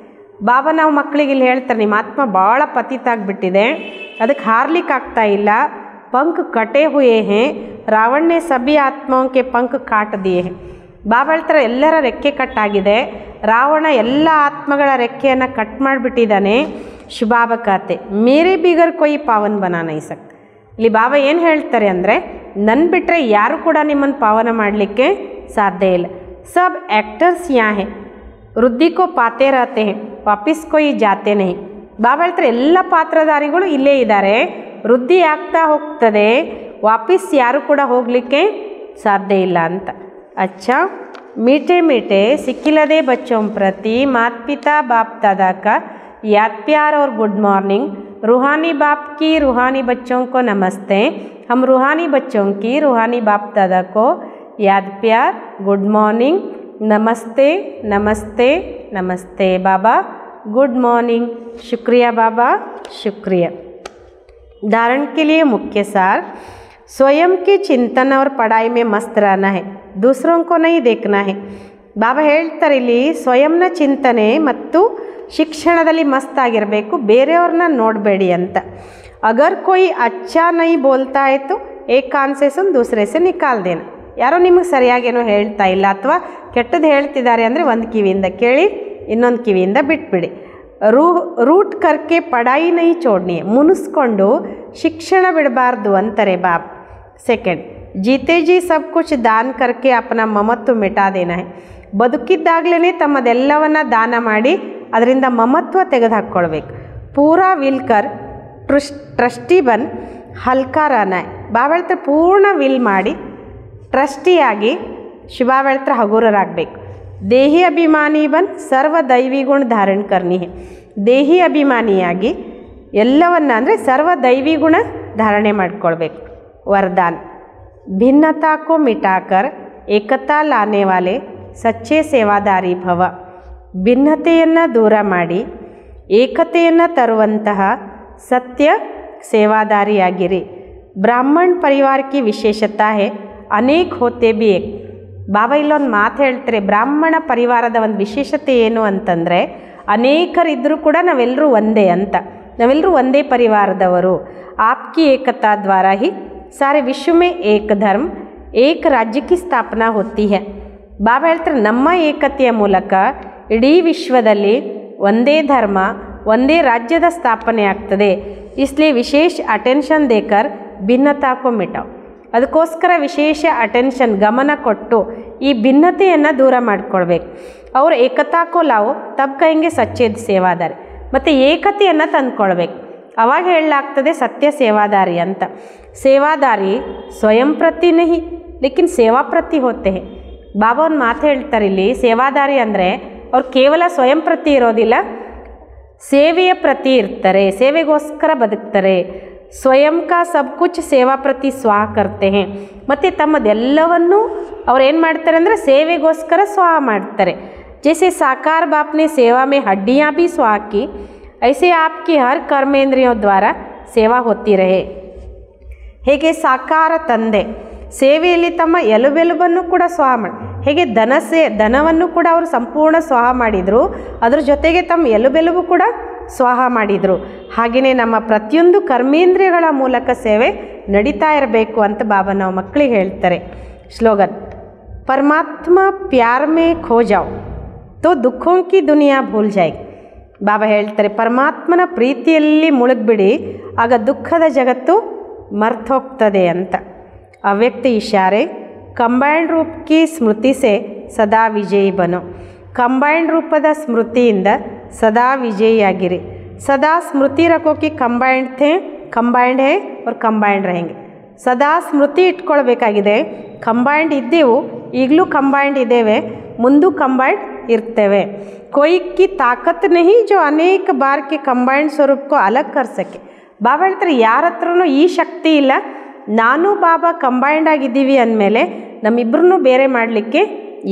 ಬಾಬಾ ನಾವು ಮಕ್ಕಳಿಗೆ ಇಲ್ಲಿ ಹೇಳ್ತಾರೆ ನಿಮ್ಮ ಆತ್ಮ ಭಾಳ ಪತಿತಾಗ್ಬಿಟ್ಟಿದೆ, ಅದಕ್ಕೆ ಹಾರ್ಲಿಕ್ಕೆ ಆಗ್ತಾ ಇಲ್ಲ. पंख कटे हुए हैं, रावण ने सभी आत्माओं के पंख काट दिए हैं. ಬಾಬಾ ಹೇಳ್ತಾರೆ ಎಲ್ಲರ ರೆಕ್ಕೆ ಕಟ್ಟಾಗಿದೆ, ರಾವಣ ಎಲ್ಲ ಆತ್ಮಗಳ ರೆಕ್ಕೆಯನ್ನು ಕಟ್ ಮಾಡಿಬಿಟ್ಟಿದ್ದಾನೆ. ಶಿವಬಾಬಾ ಖಾತೆ ಮೇರೆ ಬಿಗರ್ ಕೊಯ್ ಪಾವನ್ ಬನಾ ನೈ ಸಕ್ತೆ. ಇಲ್ಲಿ ಬಾಬಾ ಏನು ಹೇಳ್ತಾರೆ ಅಂದರೆ ನನ್ನ ಬಿಟ್ಟರೆ ಯಾರು ಕೂಡ ನಿಮ್ಮನ್ನು ಪಾವನ ಮಾಡಲಿಕ್ಕೆ ಸಾಧ್ಯ ಇಲ್ಲ. ಸಬ್ ಆ್ಯಕ್ಟರ್ಸ್ ಯಾ ಹೇ, ವೃದ್ಧಿ ಕೋ ಪಾತೆ ರಹತೆ ಹೇ, ವಾಪಿಸ್ ಕೊಯ್ ಜಾತೆ ನಹಿ. ಬಾಬಾ ಹೇಳ್ತಾರೆ ಎಲ್ಲ ಪಾತ್ರಧಾರಿಗಳು ಇಲ್ಲೇ ಇದ್ದಾರೆ, ವೃದ್ಧಿ ಆಗ್ತಾ ಹೋಗ್ತದೆ, ವಾಪಸ್ ಯಾರು ಕೂಡ ಹೋಗಲಿಕ್ಕೆ ಸಾಧ್ಯ ಇಲ್ಲ ಅಂತ. अच्छा मीठे मीठे सिक्किलदे बच्चों प्रति माता पिता बाप दादा का याद प्यार और गुड मॉर्निंग. रूहानी बाप की रूहानी बच्चों को नमस्ते. हम रूहानी बच्चों की रूहानी बाप दादा को याद प्यार गुड मॉर्निंग, नमस्ते नमस्ते नमस्ते बाबा, गुड मॉर्निंग, शुक्रिया बाबा शुक्रिया. धारण के लिए मुख्य सार स्वयं की चिंतन और पढ़ाई में मस्त रहना है, दूसरों को नहीं देखना है. ಬಾಬಾ ಹೇಳ್ತಾರೆ ಇಲ್ಲಿ ಸ್ವಯಂನ ಚಿಂತನೆ ಮತ್ತು ಶಿಕ್ಷಣದಲ್ಲಿ ಮಸ್ತಾಗಿರಬೇಕು, ಬೇರೆಯವ್ರನ್ನ ನೋಡಬೇಡಿ ಅಂತ. ಅಗರ್ ಕೊಯ್ ಅಚ್ಚಾ ನೈ ಬೋಲ್ತಾ ಆಯಿತು ಏಕ್ ಕಾನ್ ಸೆ ಸುನ್ ದೂಸರೆ ಸೆ ನಿಕಾಲ್ ದೇನ. ಯಾರೋ ನಿಮಗೆ ಸರಿಯಾಗೇನೋ ಹೇಳ್ತಾ ಇಲ್ಲ ಅಥವಾ ಕೆಟ್ಟದ್ದು ಹೇಳ್ತಿದ್ದಾರೆ ಅಂದರೆ ಒಂದು ಕಿವಿಯಿಂದ ಕೇಳಿ ಇನ್ನೊಂದು ಕಿವಿಯಿಂದ ಬಿಟ್ಬಿಡಿ. ರೂಟ್ ಕರ್ಕೆ ಪಢಾಯಿ ನೈ ಚೋಡ್ನಿ, ಮುನಿಸ್ಕೊಂಡು ಶಿಕ್ಷಣ ಬಿಡಬಾರ್ದು ಅಂತಾರೆ ಬಾಬಾ. ಸೆಕೆಂಡ್ ಜೀತೆ ಜಿ ಸಬ್ ಕುಚ್ ದಾನ್ ಕರ್ಕೆ ಅಪನ ಮಮತ್ವ ಮಿಟಾ ದೇನ ಹೈ. ಬದುಕಿದ್ದಾಗಲೇ ತಮ್ಮದೆಲ್ಲವನ್ನ ದಾನ ಮಾಡಿ ಅದರಿಂದ ಮಮತ್ವ ತೆಗೆದುಹಾಕ್ಕೊಳ್ಬೇಕು. ಪೂರಾ ವಿಲ್ ಕರ್ ಟ್ರಸ್ಟಿ ಬನ್ ಹಲ್ಕಾ ರಹನಾ ಹೈ. ಬಾಬಾ ಹೇಳ್ತಾರೆ ಪೂರ್ಣ ವಿಲ್ ಮಾಡಿ ಟ್ರಸ್ಟಿಯಾಗಿ ಶಿವಬಾಬಾ ಹೇಳ್ತಾರೆ ಹಗುರರಾಗಬೇಕು. ದೇಹಿ ಅಭಿಮಾನಿ ಬನ್ ಸರ್ವ ದೈವಿ ಗುಣ ಧಾರಣ ಕರ್ನಿ ಹೈ. ದೇಹಿ ಅಭಿಮಾನಿಯಾಗಿ ಎಲ್ಲವನ್ನ ಅಂದರೆ ಸರ್ವ ದೈವಿ ಗುಣ ಧಾರಣೆ ಮಾಡಿಕೊಳ್ಬೇಕು. ವರದಾನ್ ಭಿನ್ನತಾ ಕೋ ಮಿಟಾಕರ್ ಏಕತಾ ಲಾನೆ ವಾಲೆ ಸಚ್ಚೆ ಸೇವಾದಾರಿ ಭವ. ಭಿನ್ನತೆಯನ್ನು ದೂರ ಮಾಡಿ ಏಕತೆಯನ್ನು ತರುವಂತಹ ಸತ್ಯ ಸೇವಾದಾರಿಯಾಗಿರಿ. ಬ್ರಾಹ್ಮಣ ಪರಿವಾರ ಕಿ ವಿಶೇಷತಾ ಹೇ ಅನೇಕ್ ಹೋತೆ ಬಿ ಏಕ್. ಬಾಬಾ ಇಲ್ಲೊಂದು ಮಾತು ಹೇಳ್ತಾರೆ, ಬ್ರಾಹ್ಮಣ ಪರಿವಾರದ ಒಂದು ವಿಶೇಷತೆ ಏನು ಅಂತಂದರೆ ಅನೇಕರಿದ್ದರೂ ಕೂಡ ನಾವೆಲ್ಲರೂ ಒಂದೇ ಅಂತ, ನಾವೆಲ್ಲರೂ ಒಂದೇ ಪರಿವಾರದವರು. ಆಪ್ಕಿ ಏಕತಾ ದ್ವಾರ ಹಿ ಸಾರೆ ವಿಶ್ವ ಮೇ ಏಕ ಧರ್ಮ ಏಕ ರಾಜ್ಯ ಕಿ ಸ್ಥಾಪನಾ ಹೋತಿ ಹೈ. ಬಾಬಾ ಹೇಳ್ತಾರೆ ನಮ್ಮ ಏಕತೆಯ ಮೂಲಕ ಇಡೀ ವಿಶ್ವದಲ್ಲಿ ಒಂದೇ ಧರ್ಮ ಒಂದೇ ರಾಜ್ಯದ ಸ್ಥಾಪನೆ ಆಗ್ತದೆ. ಇಸ್ಲಿಯೇ ವಿಶೇಷ ಅಟೆನ್ಷನ್ ದೇಕರ್ ಭಿನ್ನತಾ ಕೋ ಮಿಟಾವ್. ಅದಕ್ಕೋಸ್ಕರ ವಿಶೇಷ ಅಟೆನ್ಷನ್ ಗಮನ ಕೊಟ್ಟು ಈ ಭಿನ್ನತೆಯನ್ನು ದೂರ ಮಾಡಿಕೊಳ್ಬೇಕು. ಅವರು ಏಕತಾ ಕೋ ಲಾವೋ ತಬ್ ಕಹೆಂಗೆ ಸಚ್ಚೆ ಸೇವಾದಾರಿ. ಮತ್ತು ಏಕತೆಯನ್ನು ತಂದುಕೊಳ್ಬೇಕು, ಅವಾಗ ಹೇಳಲಾಗ್ತದೆ ಸತ್ಯ ಸೇವಾದಾರಿ ಅಂತ. ಸೇವಾದಾರಿ ಸ್ವಯಂ ಪ್ರತಿ ನಹಿ ಲೇಕಿನ್ ಸೇವಾ ಪ್ರತಿ ಹೋತೆ ಹೇ. ಬಾಬಾ ಒಂದು ಮಾತು ಹೇಳ್ತಾರೆ ಇಲ್ಲಿ, ಸೇವಾದಾರಿ ಅಂದರೆ ಅವ್ರು ಕೇವಲ ಸ್ವಯಂ ಪ್ರತಿ ಇರೋದಿಲ್ಲ, ಸೇವೆಯ ಪ್ರತಿ ಇರ್ತಾರೆ, ಸೇವೆಗೋಸ್ಕರ ಬದುಕ್ತಾರೆ. ಸ್ವಯಂ ಕಾ ಸಬ್ ಕುಚ್ ಸೇವಾ ಪ್ರತಿ ಸ್ವಾಹ ಕರ್ತೆ ಹೇ. ಮತ್ತು ತಮ್ಮದೆಲ್ಲವನ್ನೂ ಅವ್ರು ಏನು ಮಾಡ್ತಾರೆ ಅಂದರೆ ಸೇವೆಗೋಸ್ಕರ ಸ್ವಾಹ ಮಾಡ್ತಾರೆ. ಜೈಸೆ ಸಾಕಾರ ಬಾಪ್ನೆ ಸೇವಾ ಮೇ ಹಡ್ಡಿಯಾँ भी स्वाह की, ऐसे आपकी हर कर्मेंद्रियों द्वारा ಸೇವಾ ಹೋತಿ ರಹೆ. ಹೇಗೆ ಸಾಕಾರ ತಂದೆ ಸೇವೆಯಲ್ಲಿ ತಮ್ಮ ಎಲುಬೆಲುಬನ್ನು ಕೂಡ ಸ್ವಾಹ ಮಾಡಿ, ಹೇಗೆ ದನವನ್ನು ಕೂಡ ಅವರು ಸಂಪೂರ್ಣ ಸ್ವಾಹ ಮಾಡಿದರು, ಅದರ ಜೊತೆಗೆ ತಮ್ಮ ಎಲುಬೆಲುಬು ಕೂಡ ಸ್ವಾಹ ಮಾಡಿದರು. ಹಾಗೆಯೇ ನಮ್ಮ ಪ್ರತಿಯೊಂದು ಕರ್ಮೇಂದ್ರಿಯಗಳ ಮೂಲಕ ಸೇವೆ ನಡೀತಾ ಇರಬೇಕು ಅಂತ ಬಾಬಾ ನಾವು ಮಕ್ಕಳಿಗೆ ಹೇಳ್ತಾರೆ. ಸ್ಲೋಗನ್, ಪರಮಾತ್ಮ ಪ್ಯಾರ್ ಮೇ ಖೋ ಜಾओ ತೋ ದುಃಖೋಂ ಕಿ ದುನಿಯಾ ಭೂಲ್ ಜಾಯೇಗಿ. ಬಾಬಾ ಹೇಳ್ತಾರೆ, ಪರಮಾತ್ಮನ ಪ್ರೀತಿಯಲ್ಲಿ ಮುಳುಗ್ಬಿಡಿ, ಆಗ ದುಃಖದ ಜಗತ್ತು ಮರ್ತೋಗ್ತದೆ ಅಂತ. ಅವ್ಯಕ್ತ ಇಶಾರೆ, ಕಂಬೈಂಡ್ ರೂಪ್ ಕಿ ಸ್ಮೃತಿ ಸೆ ಸದಾ ವಿಜಯಿ ಬನೋ. ಕಂಬೈಂಡ್ ರೂಪದ ಸ್ಮೃತಿಯಿಂದ ಸದಾ ವಿಜಯಿಯಾಗಿರಿ. ಸದಾ ಸ್ಮೃತಿ ರಖೋ ಕಿ ಕಂಬೈಂಡ್ ಹೇ और ಕಂಬೈಂಡ್ रहेंगे. ಸದಾ ಸ್ಮೃತಿ ಇಟ್ಕೊಳ್ಬೇಕಾಗಿದೆ, ಕಂಬೈಂಡ್ ಇದ್ದೆವು, ಈಗಲೂ ಕಂಬೈಂಡ್ ಇದ್ದೇವೆ, ಮುಂದೂ ಕಂಬೈಂಡ್ ಇರ್ತೇವೆ. कोई की ताकत नहीं जो अनेक बार के कंबाइंड स्वरूप को अलग कर सके. ಬಾಬಾ ಹೇಳ್ತಾರೆ, ಯಾರ ಹತ್ರನೂ ಈ ಶಕ್ತಿ ಇಲ್ಲ, ನಾನು ಬಾಬಾ ಕಂಬೈಂಡ್ ಆಗಿದ್ದೀವಿ ಅಂದಮೇಲೆ ನಮ್ಮಿಬ್ಬರನ್ನೂ ಬೇರೆ ಮಾಡಲಿಕ್ಕೆ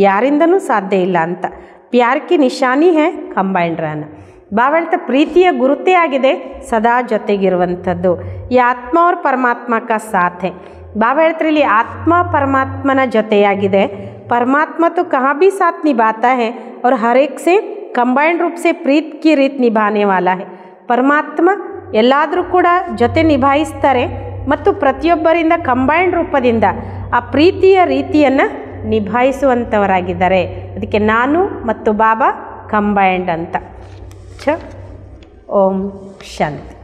ಯಾರಿಂದನೂ ಸಾಧ್ಯ ಇಲ್ಲ ಅಂತ. ಪ್ಯಾರ್ ಕಿ ನಿಶಾನಿ ಹೇ ಕಂಬೈಂಡ್ ರಹನ. ಬಾಬಾ ಹೇಳ್ತಾರೆ, ಪ್ರೀತಿಯ ಗುರುತೇ ಆಗಿದೆ ಸದಾ ಜೊತೆಗಿರುವಂಥದ್ದು. ಈ ಆತ್ಮ ಅವ್ರ ಪರಮಾತ್ಮ ಕಾ ಸಾಥ್ ಹೇ. ಬಾಬಾ ಹೇಳ್ತಾರೆ, ಇಲ್ಲಿ ಆತ್ಮ ಪರಮಾತ್ಮನ ಜೊತೆಯಾಗಿದೆ. परमात्मा तो कहाँ भी साथ निभाता है और हर एक से कंबाइंड रूप से प्रीत की रीत निभाने वाला है. ಪರಮಾತ್ಮ ಎಲ್ಲಾದರೂ ಕೂಡ ಜೊತೆ ನಿಭಾಯಿಸ್ತಾರೆ ಮತ್ತು ಪ್ರತಿಯೊಬ್ಬರಿಂದ ಕಂಬೈಂಡ್ ರೂಪದಿಂದ ಆ ಪ್ರೀತಿಯ ರೀತಿಯನ್ನು ನಿಭಾಯಿಸುವಂಥವರಾಗಿದ್ದಾರೆ. ಅದಕ್ಕೆ ನಾನು ಮತ್ತು ಬಾಬಾ ಕಂಬೈಂಡ್ ಅಂತ. ಓಂ ಶಾಂತಿ.